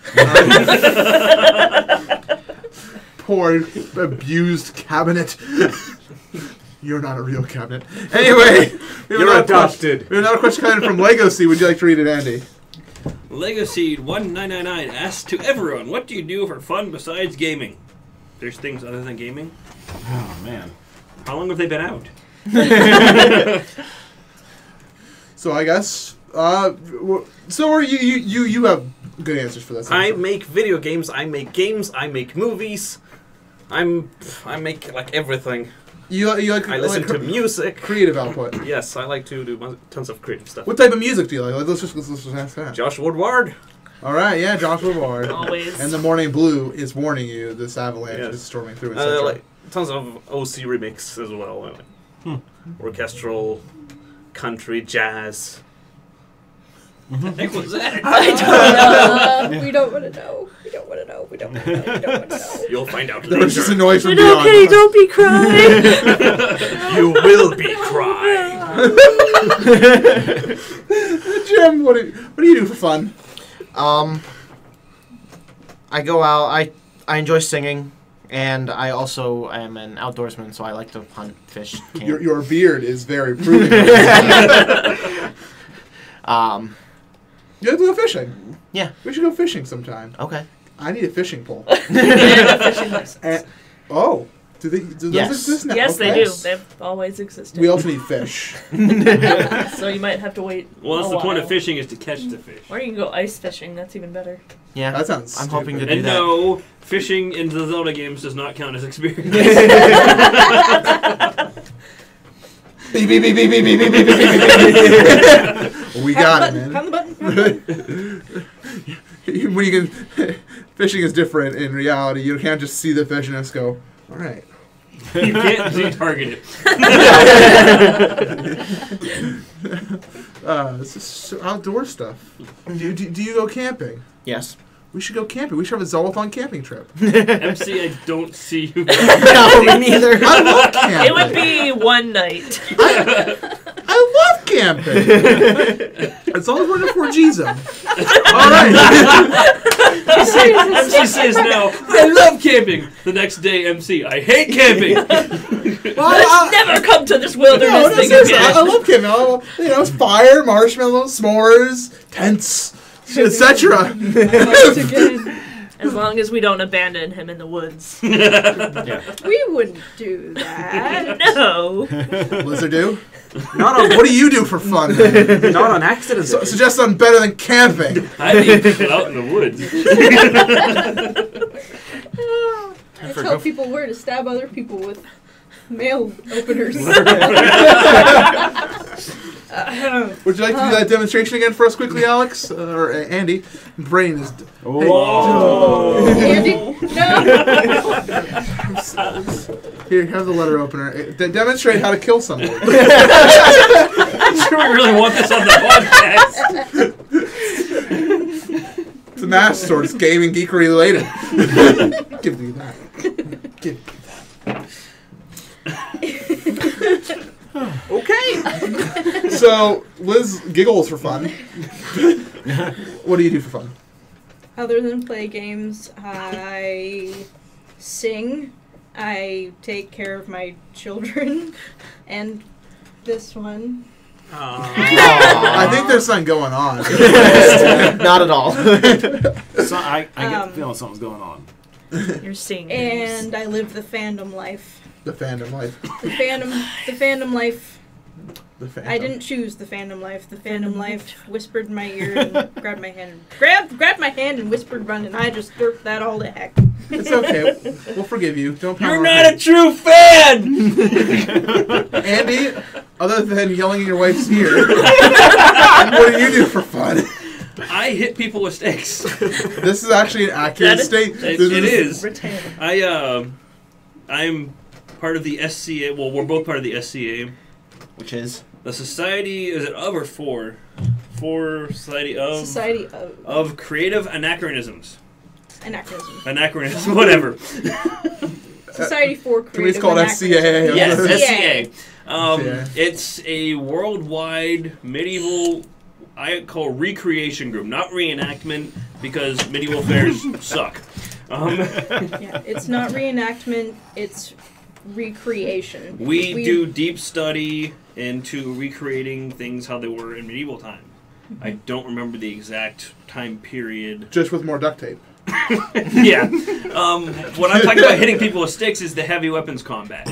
[SPEAKER 1] Poor abused cabinet. You're not a real cabinet. Anyway, we have
[SPEAKER 2] You're
[SPEAKER 1] another
[SPEAKER 2] adopted.
[SPEAKER 1] We have another question coming from Legacy. Would you like to read it, Andy?
[SPEAKER 4] Legacy 1999 asks to everyone, what do you do for fun besides gaming? There's things other than gaming.
[SPEAKER 3] Oh man.
[SPEAKER 4] How long have they been out?
[SPEAKER 1] So I guess. So are you have good answers for this.
[SPEAKER 2] I make video games. I make games. I make movies. I make like everything.
[SPEAKER 1] You like
[SPEAKER 2] I listen to music.
[SPEAKER 1] creative output.
[SPEAKER 2] Yes, I like to do tons of creative stuff.
[SPEAKER 1] What type of music do you like? Let's just ask that.
[SPEAKER 2] Josh Woodward.
[SPEAKER 1] All right, yeah, Josh Woodward.
[SPEAKER 5] Always.
[SPEAKER 1] And the Morning Blue is warning you. This avalanche
[SPEAKER 2] Yes.
[SPEAKER 1] is storming through. Etc.
[SPEAKER 2] Like tons of OC remix as well. Like, orchestral, country, jazz.
[SPEAKER 4] What the heck was that?
[SPEAKER 7] We don't want to know. We don't want to know. We don't want to know. We don't want to know.
[SPEAKER 2] You'll find out
[SPEAKER 1] There was just a
[SPEAKER 2] later.
[SPEAKER 1] noise from
[SPEAKER 5] But
[SPEAKER 1] beyond.
[SPEAKER 5] okay, don't be crying.
[SPEAKER 2] You will be crying.
[SPEAKER 1] Jim, what do you do for fun?
[SPEAKER 6] I go out. I enjoy singing, and I also am an outdoorsman, so I like to hunt, fish, camp.
[SPEAKER 1] Your beard is very proving. You like to go fishing.
[SPEAKER 6] Yeah.
[SPEAKER 1] We should go fishing sometime.
[SPEAKER 6] Okay.
[SPEAKER 1] I need a fishing pole.
[SPEAKER 5] Fishing license.
[SPEAKER 1] Oh, do those
[SPEAKER 6] Yes.
[SPEAKER 1] exist now?
[SPEAKER 5] Yes, they
[SPEAKER 1] Okay.
[SPEAKER 5] do. They've always existed.
[SPEAKER 1] We also need fish.
[SPEAKER 5] So you might have to wait.
[SPEAKER 4] Well, that's
[SPEAKER 5] a
[SPEAKER 4] the point of
[SPEAKER 5] while.
[SPEAKER 4] fishing is to catch the fish.
[SPEAKER 5] Or you can go ice fishing. That's even better.
[SPEAKER 6] Yeah.
[SPEAKER 1] That sounds.
[SPEAKER 6] I'm hoping to
[SPEAKER 1] stupid.
[SPEAKER 6] do
[SPEAKER 4] And
[SPEAKER 6] that.
[SPEAKER 4] no, fishing in the Zelda games does not count as experience.
[SPEAKER 1] Beep, beep, beep, beep, beep, beep, beep, beep, beep, beep, beep. We got it, man.
[SPEAKER 7] Pound the button.
[SPEAKER 1] When you can, fishing is different in reality. You can't just see the fish and just go, all right.
[SPEAKER 4] You can't Z-target it.
[SPEAKER 1] It's just outdoor stuff. Do you go camping?
[SPEAKER 6] Yes.
[SPEAKER 1] We should go camping. We should have a Zolathon camping trip.
[SPEAKER 4] MC, I don't see you.
[SPEAKER 6] No, me neither.
[SPEAKER 1] I love camping.
[SPEAKER 5] It would be one night.
[SPEAKER 1] I love camping. As long as we're in a 4G zone. All right.
[SPEAKER 4] MC says now, I love camping. The next day, MC, I hate camping.
[SPEAKER 1] Well,
[SPEAKER 5] Never come to this wilderness
[SPEAKER 1] no,
[SPEAKER 5] thing
[SPEAKER 1] seriously, I
[SPEAKER 5] again.
[SPEAKER 1] love camping. It's fire, marshmallows, s'mores, tents, etc.
[SPEAKER 5] As long as we don't abandon him in the woods.
[SPEAKER 3] Yeah.
[SPEAKER 7] We wouldn't do that.
[SPEAKER 5] No.
[SPEAKER 1] Blizzard do?
[SPEAKER 2] Not on,
[SPEAKER 1] What do you do for fun, man?
[SPEAKER 2] not on accident.
[SPEAKER 1] Suggest something better than camping.
[SPEAKER 4] I leave people out in the woods.
[SPEAKER 7] I tell people where to stab other people with mail openers.
[SPEAKER 1] Would you like to do that demonstration again for us quickly, Alex? Or Andy? Brain is...
[SPEAKER 3] Whoa.
[SPEAKER 7] Andy, no.
[SPEAKER 1] Here, have the letter opener. Demonstrate how to kill someone.
[SPEAKER 4] Sure, we really want this on the podcast.
[SPEAKER 1] It's a mass sword. It's gaming geekery related. Give me that. Give me that. Okay. So, Liz giggles for fun. What do you do for fun?
[SPEAKER 7] Other than play games, I sing. I take care of my children, and this one.
[SPEAKER 1] I think there's something going on.
[SPEAKER 6] Not at all.
[SPEAKER 3] So I get the feeling something's going on.
[SPEAKER 5] You're seeing
[SPEAKER 7] And I live the fandom life.
[SPEAKER 1] The fandom life.
[SPEAKER 7] The fandom life.
[SPEAKER 1] The fandom.
[SPEAKER 7] I didn't choose the fandom life. The fandom life whispered in my ear and grabbed my hand. Grabbed my hand and whispered run, and I just jerked that all to heck.
[SPEAKER 1] It's okay. We'll forgive you. Don't pound
[SPEAKER 4] You're
[SPEAKER 1] our
[SPEAKER 4] not
[SPEAKER 1] head.
[SPEAKER 4] a true fan!
[SPEAKER 1] Andy, other than yelling in your wife's ear, what do you do for fun?
[SPEAKER 4] I hit people with sticks.
[SPEAKER 1] This is actually an accurate
[SPEAKER 5] That is-
[SPEAKER 1] statement.
[SPEAKER 4] It is.
[SPEAKER 5] Retain.
[SPEAKER 4] I'm part of the SCA. Well, we're both part of the SCA.
[SPEAKER 6] Which is?
[SPEAKER 4] The Society, is it of or for? Society of Creative Anachronisms. Anachronism, whatever.
[SPEAKER 7] Society for Creative.
[SPEAKER 1] Can we just call it SCA?
[SPEAKER 4] Yes, SCA. It's a worldwide medieval, I call recreation group, not reenactment, because medieval fairs suck.
[SPEAKER 7] Yeah, it's not reenactment, it's recreation.
[SPEAKER 4] We do deep study into recreating things how they were in medieval time. I don't remember the exact time period.
[SPEAKER 1] Just with more duct tape.
[SPEAKER 4] Yeah. What I'm talking about hitting people with sticks is the heavy weapons combat.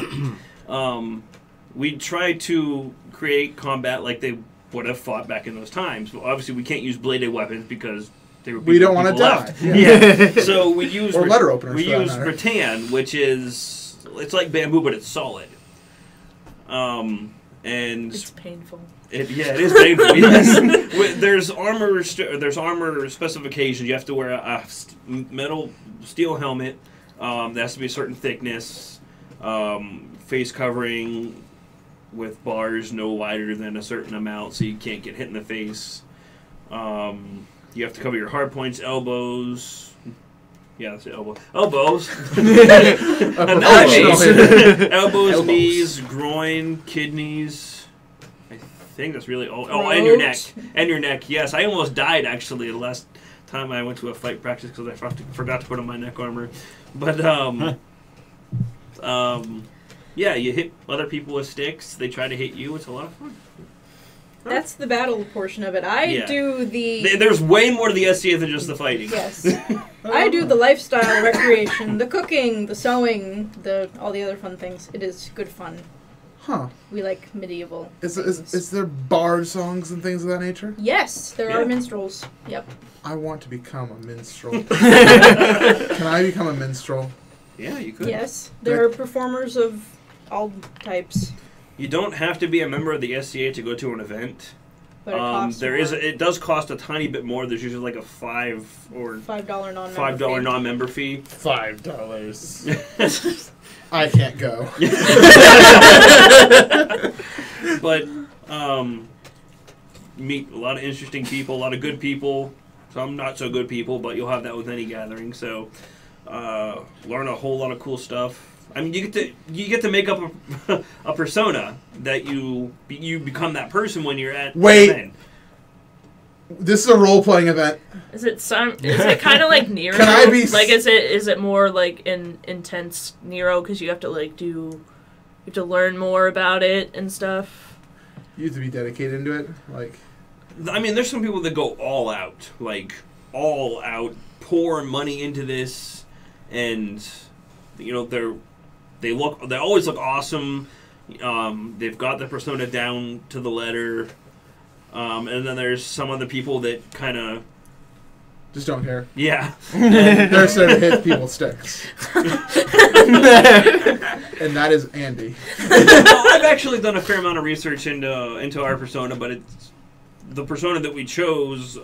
[SPEAKER 4] We try to create combat like they would have fought back in those times. Well, obviously, we can't use bladed weapons because
[SPEAKER 1] we don't want to die.
[SPEAKER 4] Yeah. So we use
[SPEAKER 1] or letter openers.
[SPEAKER 4] We use rattan, which is it's like bamboo, but it's solid. And
[SPEAKER 5] it's painful.
[SPEAKER 4] It is painful. Yes. There's armor specifications. You have to wear a metal steel helmet. There has to be a certain thickness. Face covering with bars no wider than a certain amount, so you can't get hit in the face. You have to cover your hard points, elbows. Yeah, that's it, elbows. Elbows, knees, groin, kidneys. I think that's really all. Oh, and your neck. And your neck, yes. I almost died, actually, the last time I went to a fight practice because I forgot to put on my neck armor. But, yeah, you hit other people with sticks. They try to hit you. It's a lot of fun.
[SPEAKER 7] That's the battle portion of it. I do the...
[SPEAKER 4] There's way more to the SCA than just the fighting.
[SPEAKER 7] Yes. I do the lifestyle, recreation, the cooking, the sewing, all the other fun things. It is good fun.
[SPEAKER 1] Huh.
[SPEAKER 7] We like medieval
[SPEAKER 1] Is there bard songs and things of that nature?
[SPEAKER 7] Yes, there are minstrels. Yep.
[SPEAKER 1] I want to become a minstrel. Can I become a minstrel?
[SPEAKER 4] Yeah, you could.
[SPEAKER 7] Yes. There are performers of all types.
[SPEAKER 4] You don't have to be a member of the SCA to go to an event.
[SPEAKER 7] But it costs
[SPEAKER 4] it does cost a tiny bit more. There's usually like a $5 non-member fee.
[SPEAKER 1] $5. I can't go.
[SPEAKER 4] But meet a lot of interesting people, a lot of good people, some not so good people, but you'll have that with any gathering. So learn a whole lot of cool stuff. I mean, you get to make up a persona that you become that person when you're at.
[SPEAKER 1] Wait.
[SPEAKER 4] An event.
[SPEAKER 1] This is a role-playing event.
[SPEAKER 5] Is it kind of like Nero?
[SPEAKER 1] Can I be
[SPEAKER 5] like is it more like an intense Nero because you have to you have to learn more about it and stuff?
[SPEAKER 1] You have to be dedicated into it,
[SPEAKER 4] I mean, there's some people that go all out, pour money into this, and they always look awesome. They've got the persona down to the letter. And then there's some other people that kind of
[SPEAKER 1] just don't care.
[SPEAKER 4] Yeah.
[SPEAKER 1] They're starting to hit people's sticks. And that is Andy.
[SPEAKER 4] I've actually done a fair amount of research into our persona, but it's the persona that we chose,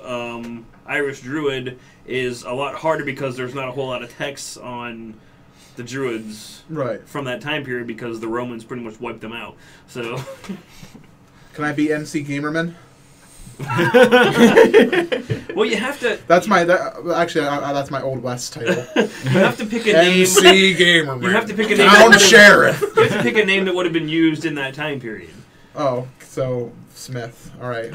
[SPEAKER 4] Irish Druid, is a lot harder because there's not a whole lot of text on the Druids from that time period because the Romans pretty much wiped them out. So,
[SPEAKER 1] can I be MC Gamerman?
[SPEAKER 4] Well, you have to.
[SPEAKER 1] That's that's my Old West title.
[SPEAKER 4] You have to pick a name.
[SPEAKER 1] MC Gamerman.
[SPEAKER 4] You have to pick a name.
[SPEAKER 1] Town Sheriff.
[SPEAKER 4] You have to pick a name that would have been used in that time period.
[SPEAKER 1] Oh, so Smith. All right.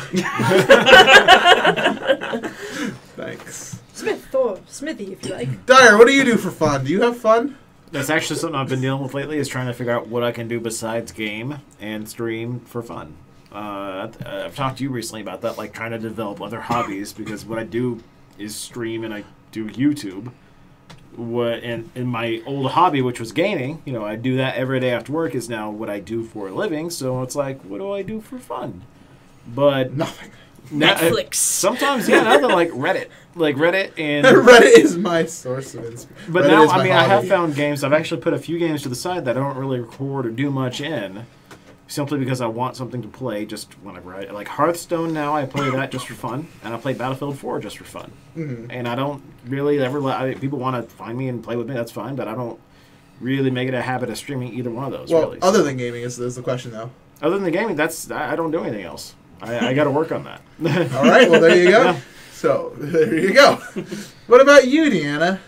[SPEAKER 1] Thanks.
[SPEAKER 7] Smith or Smithy, if you like.
[SPEAKER 1] Dyer, what do you do for fun? Do you have fun?
[SPEAKER 3] That's actually something I've been dealing with lately, is trying to figure out what I can do besides game and stream for fun. I've talked to you recently about that, like trying to develop other hobbies, because what I do is stream and I do YouTube. And my old hobby, which was gaming, I do that every day after work, is now what I do for a living. So it's like, what do I do for fun? But
[SPEAKER 1] nothing.
[SPEAKER 5] Netflix.
[SPEAKER 3] Sometimes, nothing like Reddit. Like Reddit and
[SPEAKER 1] Reddit is my source of inspiration.
[SPEAKER 3] But now, I have found games. I've actually put a few games to the side that I don't really record or do much in, simply because I want something to play just whenever like Hearthstone. Now I play that just for fun, and I play Battlefield 4 just for fun. Mm-hmm. And I don't really ever let people want to find me and play with me. That's fine, but I don't really make it a habit of streaming either one of those.
[SPEAKER 1] Well,
[SPEAKER 3] really.
[SPEAKER 1] other than gaming is the question though.
[SPEAKER 3] Other than the gaming, I don't do anything else. I got to work on that.
[SPEAKER 1] All right, well there you go.
[SPEAKER 3] Yeah.
[SPEAKER 1] So there you go. What about you, Deanna?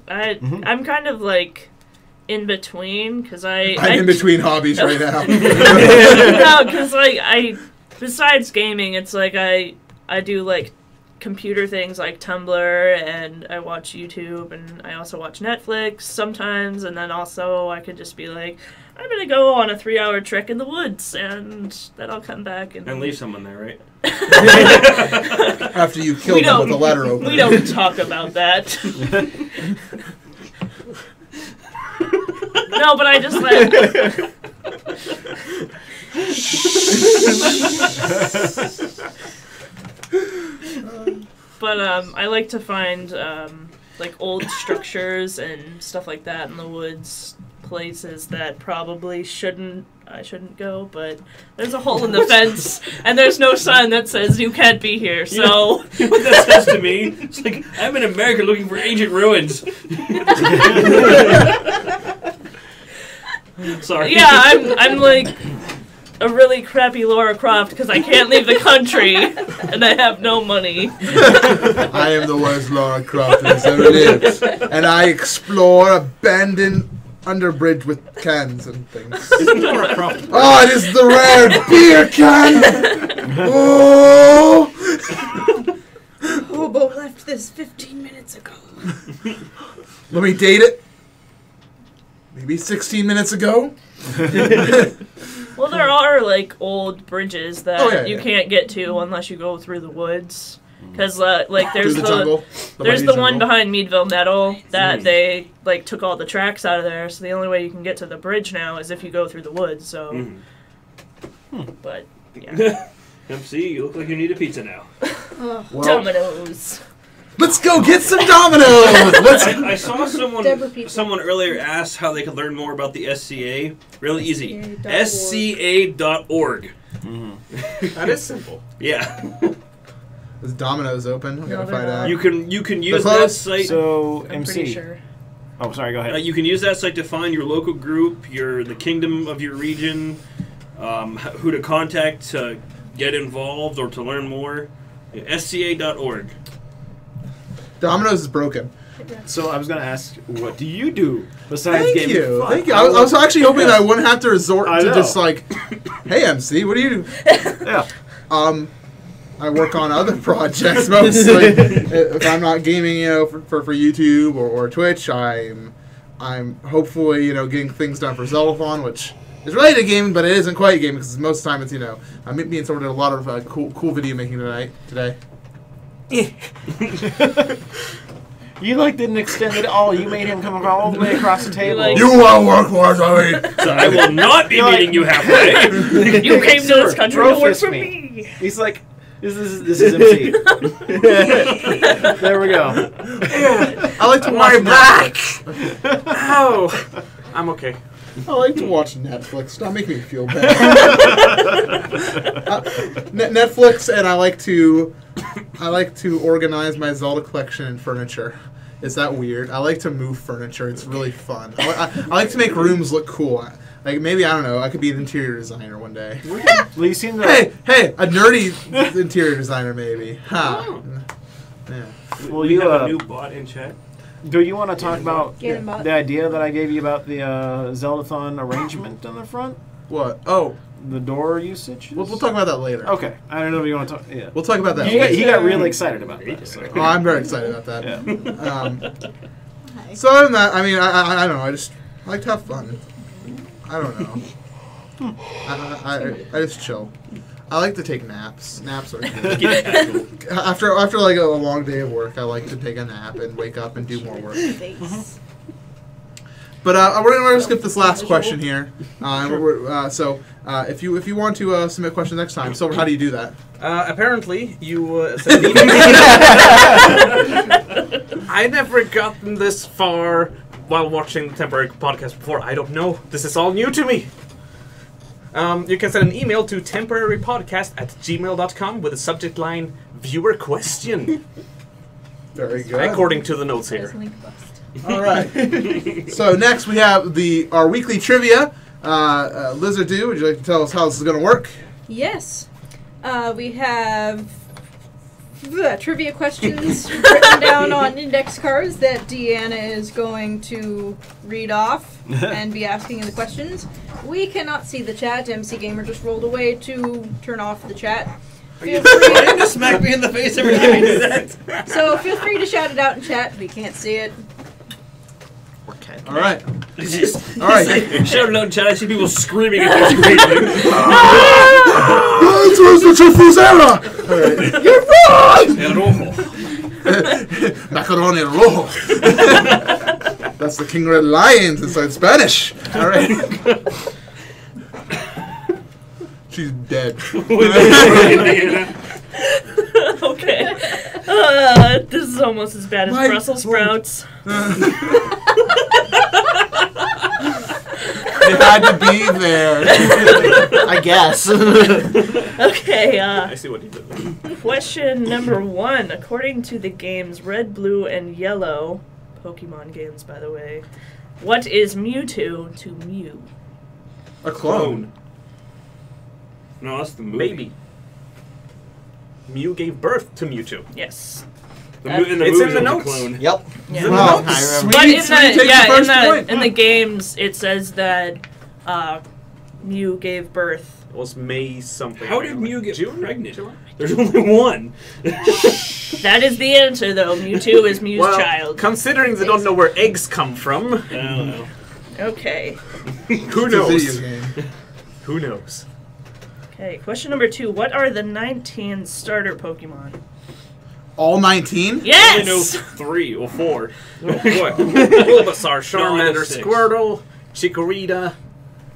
[SPEAKER 5] I'm kind of like in between because
[SPEAKER 1] I'm in between hobbies right now.
[SPEAKER 5] No, because like besides gaming, it's like I do like computer things like Tumblr, and I watch YouTube, and I also watch Netflix sometimes, and then also I could just be like, I'm gonna go on a 3-hour trek in the woods, and then I'll come back and
[SPEAKER 4] leave someone there, right?
[SPEAKER 1] After you kill them with a letter opener.
[SPEAKER 5] We don't talk about that. No, but I just like. But I like to find like old structures and stuff like that in the woods, places that probably I shouldn't go, but there's a hole in the fence and there's no sign that says you can't be here. So
[SPEAKER 4] what that says to me, it's like I'm in America looking for ancient ruins. Sorry.
[SPEAKER 5] Yeah, I'm like a really crappy Lara Croft because I can't leave the country and I have no money.
[SPEAKER 1] I am the worst Lara Croft that's ever lived, and I explore abandoned underbridge with cans and things.
[SPEAKER 4] Lara Croft.
[SPEAKER 1] Oh, it is the rare beer can. Oh.
[SPEAKER 7] Hobo left this 15 minutes ago.
[SPEAKER 1] Let me date it. Maybe 16 minutes ago.
[SPEAKER 5] Well, there are like old bridges that you
[SPEAKER 1] yeah.
[SPEAKER 5] can't get to unless you go through the woods. Because like there's
[SPEAKER 1] Through the jungle.
[SPEAKER 5] There's
[SPEAKER 1] mighty
[SPEAKER 5] the one
[SPEAKER 1] jungle.
[SPEAKER 5] behind Meadville Meadow that they like took all the tracks out of there. So the only way you can get to the bridge now is if you go through the woods. So, but yeah,
[SPEAKER 4] MC, you look like you need a pizza now.
[SPEAKER 1] Well,
[SPEAKER 5] Dominoes.
[SPEAKER 1] let's go get some Dominoes.
[SPEAKER 4] I saw someone earlier ask how they could learn more about the SCA. Really easy. SCA.org.
[SPEAKER 2] That is simple.
[SPEAKER 4] Yeah.
[SPEAKER 1] Is Domino's open? We gotta
[SPEAKER 5] they're
[SPEAKER 1] find
[SPEAKER 5] not.
[SPEAKER 1] out.
[SPEAKER 4] You can use
[SPEAKER 1] closed?
[SPEAKER 4] that site.
[SPEAKER 3] So,
[SPEAKER 5] I'm
[SPEAKER 3] MC.
[SPEAKER 5] pretty sure.
[SPEAKER 3] Oh, sorry, go ahead.
[SPEAKER 4] You can use that site to find your local group, the kingdom of your region, who to contact to get involved or to learn more. SCA.org.
[SPEAKER 1] Domino's is broken.
[SPEAKER 3] So I was going to ask, what do you do besides
[SPEAKER 1] Thank
[SPEAKER 3] gaming?
[SPEAKER 1] you.
[SPEAKER 3] Fun?
[SPEAKER 1] Thank you. I was actually hoping that I wouldn't have to resort
[SPEAKER 3] I
[SPEAKER 1] to
[SPEAKER 3] know.
[SPEAKER 1] just like, hey MC, what do you do?
[SPEAKER 3] Yeah.
[SPEAKER 1] I work on other projects mostly. If I'm not gaming, for YouTube or Twitch, I'm hopefully getting things done for Zeldathon, which is related to gaming, but it isn't quite gaming because most of the time it's I'm being sort of a lot of cool video making today.
[SPEAKER 3] You didn't extend it all. You made him come all the way across the table.
[SPEAKER 1] You want to work for us, I mean.
[SPEAKER 4] So I will not be meeting you halfway.
[SPEAKER 5] You came to this country to work
[SPEAKER 3] Brofist
[SPEAKER 5] for
[SPEAKER 3] me.
[SPEAKER 5] me.
[SPEAKER 3] He's like, this is MC. There we go.
[SPEAKER 1] I like to watch Netflix.
[SPEAKER 2] Ow! I'm okay.
[SPEAKER 1] I like to watch Netflix. Stop making me feel bad. Netflix, and I like to organize my Zelda collection and furniture. Is that weird? I like to move furniture. It's really fun. I like to make rooms look cool. Like maybe, I don't know, I could be an interior designer one day.
[SPEAKER 3] Well, you seen the...
[SPEAKER 1] Hey, a nerdy interior designer maybe. Huh. Yeah.
[SPEAKER 3] Well,
[SPEAKER 4] We
[SPEAKER 3] you
[SPEAKER 4] have a new bot in chat.
[SPEAKER 3] do you want to talk about
[SPEAKER 7] Ganonbot.
[SPEAKER 3] the idea that I gave you about the Zeldathon arrangement on the front?
[SPEAKER 1] What? Oh,
[SPEAKER 3] The door usage?
[SPEAKER 1] we'll talk about that later.
[SPEAKER 3] Okay. I don't know if you want to talk... Yeah.
[SPEAKER 1] We'll talk about that
[SPEAKER 3] He
[SPEAKER 1] later.
[SPEAKER 3] got really excited about that. So.
[SPEAKER 1] Oh, I'm very excited about that.
[SPEAKER 3] Yeah.
[SPEAKER 1] So other than that, I mean, I don't know. I like to have fun. I don't know. I just chill. I like to take naps. Naps are good. After like a long day of work, I like to take a nap and wake up and do more work. But we're gonna skip this last question here. So if you want to submit questions next time, Silver, how do you do that?
[SPEAKER 2] Apparently, you sent an email. I never gotten this far while watching the Temporary Podcast before. I don't know. This is all new to me. You can send an email to temporarypodcast@gmail.com with the subject line "Viewer Question."
[SPEAKER 1] Very good.
[SPEAKER 2] According to the notes here.
[SPEAKER 7] Link bust.
[SPEAKER 1] All right. So next we have our weekly trivia. Lizard Dew, would you like to tell us how this is going to work?
[SPEAKER 7] Yes. We have trivia questions written down on index cards that Deanna is going to read off and be asking the questions. We cannot see the chat. MC Gamer just rolled away to turn off the chat. Feel free
[SPEAKER 4] to smack me in the face every time you do that.
[SPEAKER 7] So feel free to shout it out in chat. We can't see it.
[SPEAKER 6] Okay.
[SPEAKER 1] All right. All right.
[SPEAKER 4] Shout it out in chat. I see people screaming at the screen.
[SPEAKER 1] You're wrong!
[SPEAKER 4] El rojo.
[SPEAKER 1] Macaroni rojo. That's the King Red Lions inside Spanish. All right. She's dead.
[SPEAKER 5] Okay. This is almost as bad as
[SPEAKER 1] Mike,
[SPEAKER 5] Brussels sprouts.
[SPEAKER 1] It had to be there.
[SPEAKER 6] I guess.
[SPEAKER 5] Okay,
[SPEAKER 2] I see what he did.
[SPEAKER 5] question number 1. According to the games Red, Blue, and Yellow, Pokemon games, by the way, what is Mewtwo to Mew?
[SPEAKER 1] A clone.
[SPEAKER 4] No, that's the movie.
[SPEAKER 2] Maybe. Mew gave birth to Mewtwo.
[SPEAKER 5] Yes.
[SPEAKER 2] It's in the notes.
[SPEAKER 4] Clone.
[SPEAKER 6] Yep.
[SPEAKER 5] Yeah.
[SPEAKER 1] Well,
[SPEAKER 6] I remember.
[SPEAKER 5] But in
[SPEAKER 1] Sweet takes the first point.
[SPEAKER 5] the games, it says that Mew gave birth.
[SPEAKER 2] It was May something.
[SPEAKER 4] How did Mew get
[SPEAKER 2] June?
[SPEAKER 4] pregnant?
[SPEAKER 2] July?
[SPEAKER 4] There's only one.
[SPEAKER 5] That is the answer, though. Mewtwo is Mew's
[SPEAKER 2] Well,
[SPEAKER 5] child.
[SPEAKER 2] considering they don't know where eggs come from,
[SPEAKER 4] I don't know.
[SPEAKER 5] Okay.
[SPEAKER 2] who
[SPEAKER 1] It's a
[SPEAKER 2] knows?
[SPEAKER 1] video game.
[SPEAKER 2] Who knows?
[SPEAKER 5] Okay, question number 2. What are the 19 starter Pokemon?
[SPEAKER 1] All 19?
[SPEAKER 4] I
[SPEAKER 5] Yes!
[SPEAKER 4] only know 3 or 4.
[SPEAKER 2] What? Bulbasaur,
[SPEAKER 4] No, I know
[SPEAKER 2] Charmander,
[SPEAKER 4] 6.
[SPEAKER 2] Squirtle, Chikorita,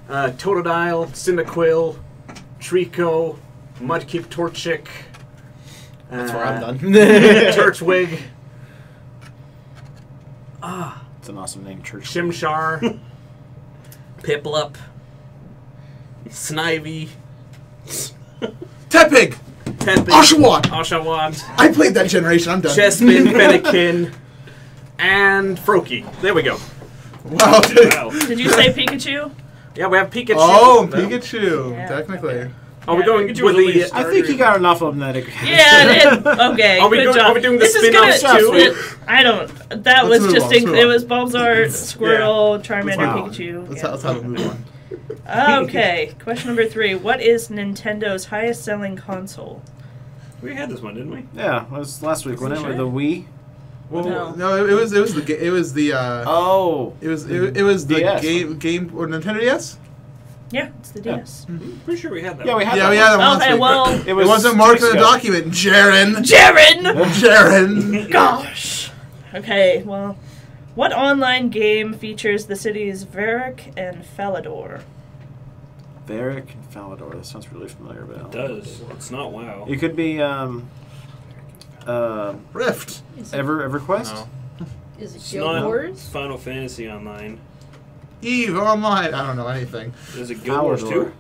[SPEAKER 2] Totodile, Cyndaquil, Trico, Mudkip, Torchic.
[SPEAKER 6] That's where I'm done.
[SPEAKER 2] Turtwig.
[SPEAKER 3] It's an awesome name, Church.
[SPEAKER 2] Chimchar, Piplup, Snivy,
[SPEAKER 1] Tepig!
[SPEAKER 2] Tepig,
[SPEAKER 1] Oshawott! I played that generation, I'm done.
[SPEAKER 2] Chespin, Fennekin, and Froakie. There we go.
[SPEAKER 1] Wow.
[SPEAKER 4] Wow.
[SPEAKER 5] Did you say Pikachu?
[SPEAKER 2] Yeah, we have Pikachu.
[SPEAKER 1] Oh,
[SPEAKER 2] No.
[SPEAKER 1] Pikachu,
[SPEAKER 5] Yeah,
[SPEAKER 1] technically.
[SPEAKER 5] okay.
[SPEAKER 2] Are we going
[SPEAKER 4] Pikachu
[SPEAKER 2] with
[SPEAKER 4] was only
[SPEAKER 2] the...
[SPEAKER 3] I think you got enough of them that it
[SPEAKER 5] Okay,
[SPEAKER 2] Are we
[SPEAKER 5] good
[SPEAKER 2] doing-
[SPEAKER 5] job.
[SPEAKER 2] are we doing the
[SPEAKER 5] This is
[SPEAKER 2] spin-offs
[SPEAKER 5] gonna-
[SPEAKER 2] too?
[SPEAKER 5] I don't... That
[SPEAKER 1] Let's
[SPEAKER 5] was
[SPEAKER 1] move
[SPEAKER 5] just...
[SPEAKER 1] on, let's move
[SPEAKER 5] it
[SPEAKER 1] on.
[SPEAKER 5] was Bulbasaur, Squirtle, Charmander,
[SPEAKER 3] Wow.
[SPEAKER 5] Pikachu.
[SPEAKER 1] Let's have a move on.
[SPEAKER 5] Okay, question number 3. What is Nintendo's highest selling console?
[SPEAKER 4] We had this one, didn't we?
[SPEAKER 3] Yeah, it was last week, wasn't it?
[SPEAKER 5] Sure?
[SPEAKER 3] With the Wii.
[SPEAKER 1] Well,
[SPEAKER 5] No.
[SPEAKER 1] it was the
[SPEAKER 3] Oh.
[SPEAKER 1] it was the
[SPEAKER 3] DS.
[SPEAKER 1] game or Nintendo DS.
[SPEAKER 5] Yeah, it's the DS.
[SPEAKER 4] Pretty sure we had that
[SPEAKER 3] Yeah,
[SPEAKER 4] one.
[SPEAKER 3] we had
[SPEAKER 1] Yeah,
[SPEAKER 3] that
[SPEAKER 1] we
[SPEAKER 3] one.
[SPEAKER 1] had that one last
[SPEAKER 5] Okay,
[SPEAKER 1] week.
[SPEAKER 5] well...
[SPEAKER 1] It wasn't
[SPEAKER 3] 2
[SPEAKER 1] marked in
[SPEAKER 3] weeks
[SPEAKER 1] the
[SPEAKER 3] ago.
[SPEAKER 1] document, Jaren.
[SPEAKER 5] Jaren!
[SPEAKER 1] Jaren.
[SPEAKER 5] Gosh! Okay, well... What online game features the cities Varric and Falador?
[SPEAKER 3] Varric and Falador. That sounds really familiar, but I
[SPEAKER 4] It
[SPEAKER 3] don't know.
[SPEAKER 4] does. It's not WoW.
[SPEAKER 3] It could be
[SPEAKER 1] Rift.
[SPEAKER 7] Is it,
[SPEAKER 3] EverQuest.
[SPEAKER 2] No.
[SPEAKER 7] is it
[SPEAKER 4] It's
[SPEAKER 7] Guild
[SPEAKER 4] not
[SPEAKER 7] Wars?
[SPEAKER 4] Final Fantasy Online.
[SPEAKER 1] Eve Online. I don't know anything.
[SPEAKER 4] Is it Guild Wars 2?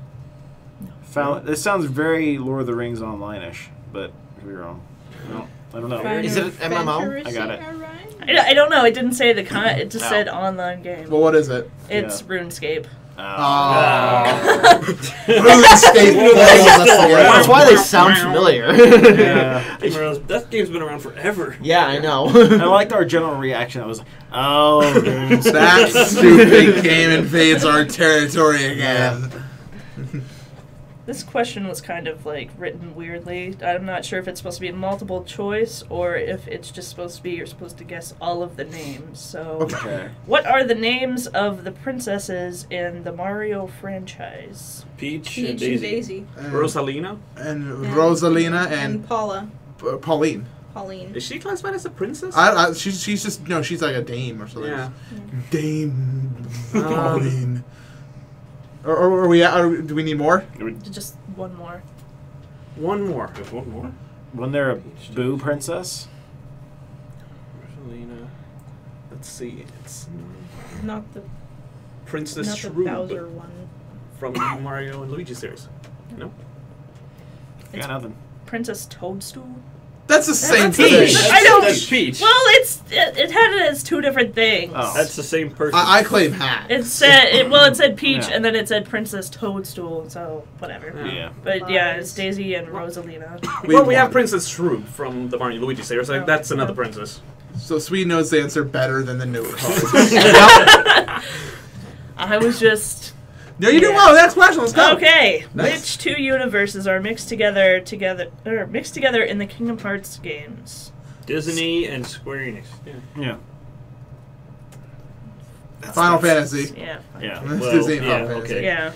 [SPEAKER 3] This sounds very Lord of the Rings online-ish, but I could be wrong. No, I don't know.
[SPEAKER 7] Final
[SPEAKER 6] Is it an MMO?
[SPEAKER 7] Fantasy
[SPEAKER 3] I got it.
[SPEAKER 7] Orion?
[SPEAKER 5] I don't know, it didn't say the kind, it just
[SPEAKER 3] No.
[SPEAKER 5] said online game.
[SPEAKER 1] Well, what is it?
[SPEAKER 5] It's
[SPEAKER 3] Yeah.
[SPEAKER 5] RuneScape.
[SPEAKER 1] RuneScape.
[SPEAKER 6] That's why they sound familiar.
[SPEAKER 3] Yeah.
[SPEAKER 4] That game's been around forever.
[SPEAKER 6] Yeah, I know.
[SPEAKER 3] I liked our general reaction. I was like, oh, RuneScape.
[SPEAKER 1] That stupid game invades our territory again.
[SPEAKER 5] This question was kind of like written weirdly. I'm not sure if it's supposed to be multiple choice or if it's just supposed to be you're supposed to guess all of the names. So,
[SPEAKER 3] Okay.
[SPEAKER 5] what are the names of the princesses in the Mario franchise?
[SPEAKER 4] Peach,
[SPEAKER 7] Peach
[SPEAKER 4] and Daisy.
[SPEAKER 1] And,
[SPEAKER 2] Rosalina?
[SPEAKER 1] and Rosalina and
[SPEAKER 7] Paula.
[SPEAKER 1] Pauline.
[SPEAKER 7] Pauline.
[SPEAKER 2] Is she classified as a princess?
[SPEAKER 1] She's just she's like a dame or something.
[SPEAKER 2] Yeah.
[SPEAKER 1] Dame Pauline. Or are we? Do we need more?
[SPEAKER 5] Just one more.
[SPEAKER 2] One more.
[SPEAKER 4] There's one more.
[SPEAKER 3] Wasn't there a Boo princess?
[SPEAKER 2] Rosalina. Let's see. It's
[SPEAKER 7] Not the
[SPEAKER 2] Princess
[SPEAKER 7] not the
[SPEAKER 2] Shroob
[SPEAKER 7] Bowser one.
[SPEAKER 2] from Mario and Luigi series. No?
[SPEAKER 3] Got nothing.
[SPEAKER 5] Princess Toadstool?
[SPEAKER 1] That's the same thing.
[SPEAKER 4] Peach.
[SPEAKER 5] I don't.
[SPEAKER 4] That's Peach.
[SPEAKER 5] Well, it had it as two different things.
[SPEAKER 3] Oh.
[SPEAKER 4] That's the same person.
[SPEAKER 1] I claim hat.
[SPEAKER 5] It said Peach,
[SPEAKER 3] Yeah.
[SPEAKER 5] and then it said Princess Toadstool, so whatever.
[SPEAKER 3] Yeah.
[SPEAKER 5] But yeah, it's Daisy and Rosalina.
[SPEAKER 2] We have Princess Shroob from the Mario and Luigi series. Like,
[SPEAKER 5] Oh.
[SPEAKER 2] that's another princess.
[SPEAKER 1] So Swede knows the answer better than the newer cards.
[SPEAKER 5] I was just
[SPEAKER 1] No, you do well. Next question. Let's go.
[SPEAKER 5] okay.
[SPEAKER 1] Nice.
[SPEAKER 5] Which two universes are mixed together in the Kingdom Hearts games?
[SPEAKER 4] Disney and Square Enix.
[SPEAKER 3] Yeah.
[SPEAKER 1] Final Fantasy.
[SPEAKER 5] Yeah.
[SPEAKER 3] Yeah.
[SPEAKER 1] It's
[SPEAKER 4] Well,
[SPEAKER 1] Disney and
[SPEAKER 4] yeah,
[SPEAKER 1] Final Fantasy.
[SPEAKER 4] okay.
[SPEAKER 5] Yeah.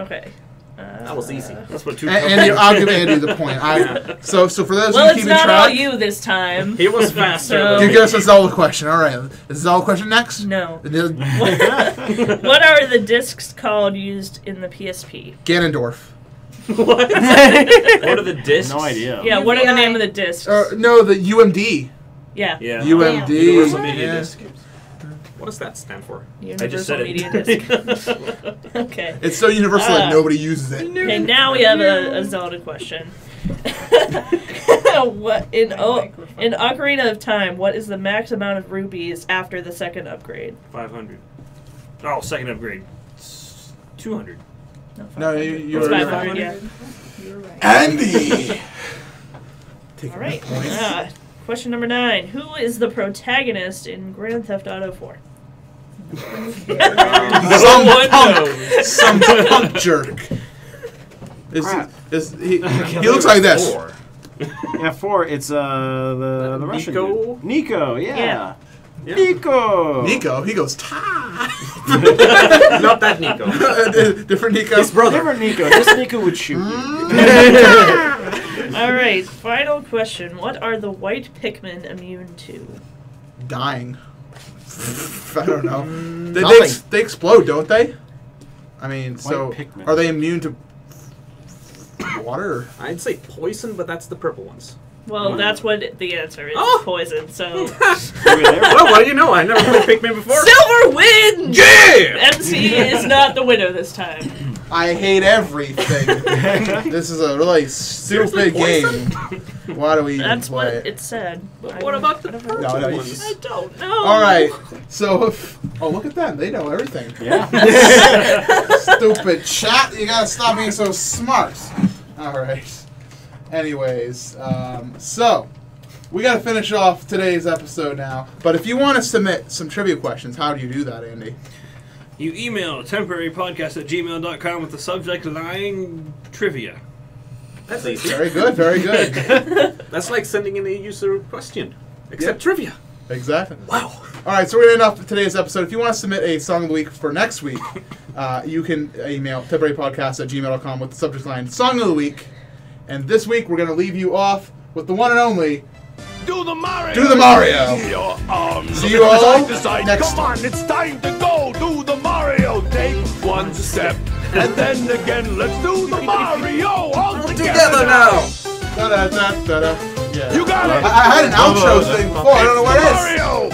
[SPEAKER 5] Okay.
[SPEAKER 2] That was easy.
[SPEAKER 4] That's what two.
[SPEAKER 1] And I'll give Andy the point. So for those
[SPEAKER 5] Well,
[SPEAKER 1] who
[SPEAKER 5] it's
[SPEAKER 1] keep
[SPEAKER 5] not all
[SPEAKER 1] track,
[SPEAKER 5] you this time.
[SPEAKER 2] He was faster.
[SPEAKER 5] So-
[SPEAKER 1] you give us a Zelda question. All right. Is Zelda question next?
[SPEAKER 5] No.
[SPEAKER 1] Ganondorf.
[SPEAKER 5] What are the discs called used in the PSP?
[SPEAKER 4] What? What are the discs?
[SPEAKER 3] No idea.
[SPEAKER 5] Yeah, what are the
[SPEAKER 7] UVI.
[SPEAKER 5] name of the discs?
[SPEAKER 1] No, the UMD.
[SPEAKER 5] Yeah.
[SPEAKER 4] Yeah.
[SPEAKER 1] UMD.
[SPEAKER 4] Universal Media
[SPEAKER 1] Yeah.
[SPEAKER 4] Disc.
[SPEAKER 2] What does that stand for?
[SPEAKER 4] I just said
[SPEAKER 5] Universal
[SPEAKER 4] it.
[SPEAKER 5] Media Disc. Okay.
[SPEAKER 1] It's so universal that nobody uses it.
[SPEAKER 5] Okay, now we have a Zelda question. What in Ocarina of Time, what is the max amount of rupees after the second upgrade?
[SPEAKER 4] 500. Oh, second upgrade. It's 200.
[SPEAKER 1] No,
[SPEAKER 5] It's
[SPEAKER 1] you're
[SPEAKER 5] 500, yeah.
[SPEAKER 7] You're right.
[SPEAKER 1] Andy. Take
[SPEAKER 5] All right.
[SPEAKER 1] points.
[SPEAKER 5] Question number 9. Who is the protagonist in Grand Theft Auto 4?
[SPEAKER 1] Some punk jerk. He looks like this.
[SPEAKER 3] Yeah, 4. It's the Russian
[SPEAKER 2] Nico?
[SPEAKER 3] dude. Nico, yeah.
[SPEAKER 2] Yeah.
[SPEAKER 3] Nico.
[SPEAKER 1] Nico, he goes, ta.
[SPEAKER 2] Not that Nico.
[SPEAKER 1] Different Nico.
[SPEAKER 2] His brother.
[SPEAKER 3] Different Nico. This Nico would shoot you.
[SPEAKER 5] All right. Final question. What are the white Pikmin immune to?
[SPEAKER 1] Dying. I don't know.
[SPEAKER 6] Nothing.
[SPEAKER 1] They explode, don't they? I mean, so
[SPEAKER 3] Pikmin.
[SPEAKER 1] are they immune to water?
[SPEAKER 2] I'd say poison, but that's the purple ones.
[SPEAKER 5] Well, that's what the answer is.
[SPEAKER 2] Oh!
[SPEAKER 5] Poison. So
[SPEAKER 2] Well, what do you know? I never played Pikmin before.
[SPEAKER 5] Silver wins.
[SPEAKER 2] Yeah!
[SPEAKER 5] MC is not the winner this time.
[SPEAKER 1] I hate everything. This is a really stupid game. Why do we even
[SPEAKER 5] That's what
[SPEAKER 1] play it?
[SPEAKER 5] it said.
[SPEAKER 2] What about the purple
[SPEAKER 1] No, you-
[SPEAKER 2] ones?
[SPEAKER 5] I don't know.
[SPEAKER 1] All right. So, look at them. They know everything.
[SPEAKER 3] Yeah.
[SPEAKER 1] Stupid chat. You gotta stop being so smart. All right. Anyways, so we gotta finish off today's episode now. But if you want to submit some trivia questions, how do you do that, Andy?
[SPEAKER 4] You email temporarypodcast@gmail.com with the subject line trivia.
[SPEAKER 2] That's easy.
[SPEAKER 1] Very good. Very good.
[SPEAKER 2] That's like sending in a user question. Except trivia.
[SPEAKER 1] Exactly.
[SPEAKER 2] Wow.
[SPEAKER 1] All right, so we're going to end off today's episode. If you want to submit a song of the week for next week, you can email temporarypodcast@gmail.com with the subject line Song of the Week. And this week, we're going to leave you off with the one and only
[SPEAKER 8] Do the Mario!
[SPEAKER 1] Do the Mario!
[SPEAKER 8] Your arms
[SPEAKER 1] See you
[SPEAKER 8] from
[SPEAKER 1] all
[SPEAKER 8] side to side.
[SPEAKER 1] next
[SPEAKER 8] Come on, it's time to go. Do the Mario. Take one step, and then again, let's do the Mario all together now.
[SPEAKER 1] Da-da-da-da-da. Yeah.
[SPEAKER 8] You got it.
[SPEAKER 1] I had an outro thing before. I don't know what it is.
[SPEAKER 8] Mario.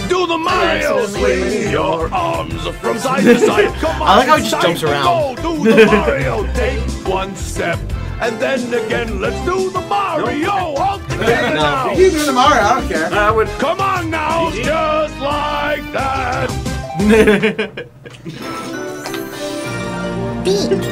[SPEAKER 8] Do the Mario. Swing your arms from side to side. Come on,
[SPEAKER 6] I like how he
[SPEAKER 8] it's
[SPEAKER 6] just
[SPEAKER 8] time
[SPEAKER 6] jumps
[SPEAKER 8] to
[SPEAKER 6] around.
[SPEAKER 8] go. Do the Mario. Take one step, and then again, let's do the Mario all together now.
[SPEAKER 1] You keep doing the Mario. I don't care.
[SPEAKER 2] I would.
[SPEAKER 8] Come on now, just like that.
[SPEAKER 9] Beat.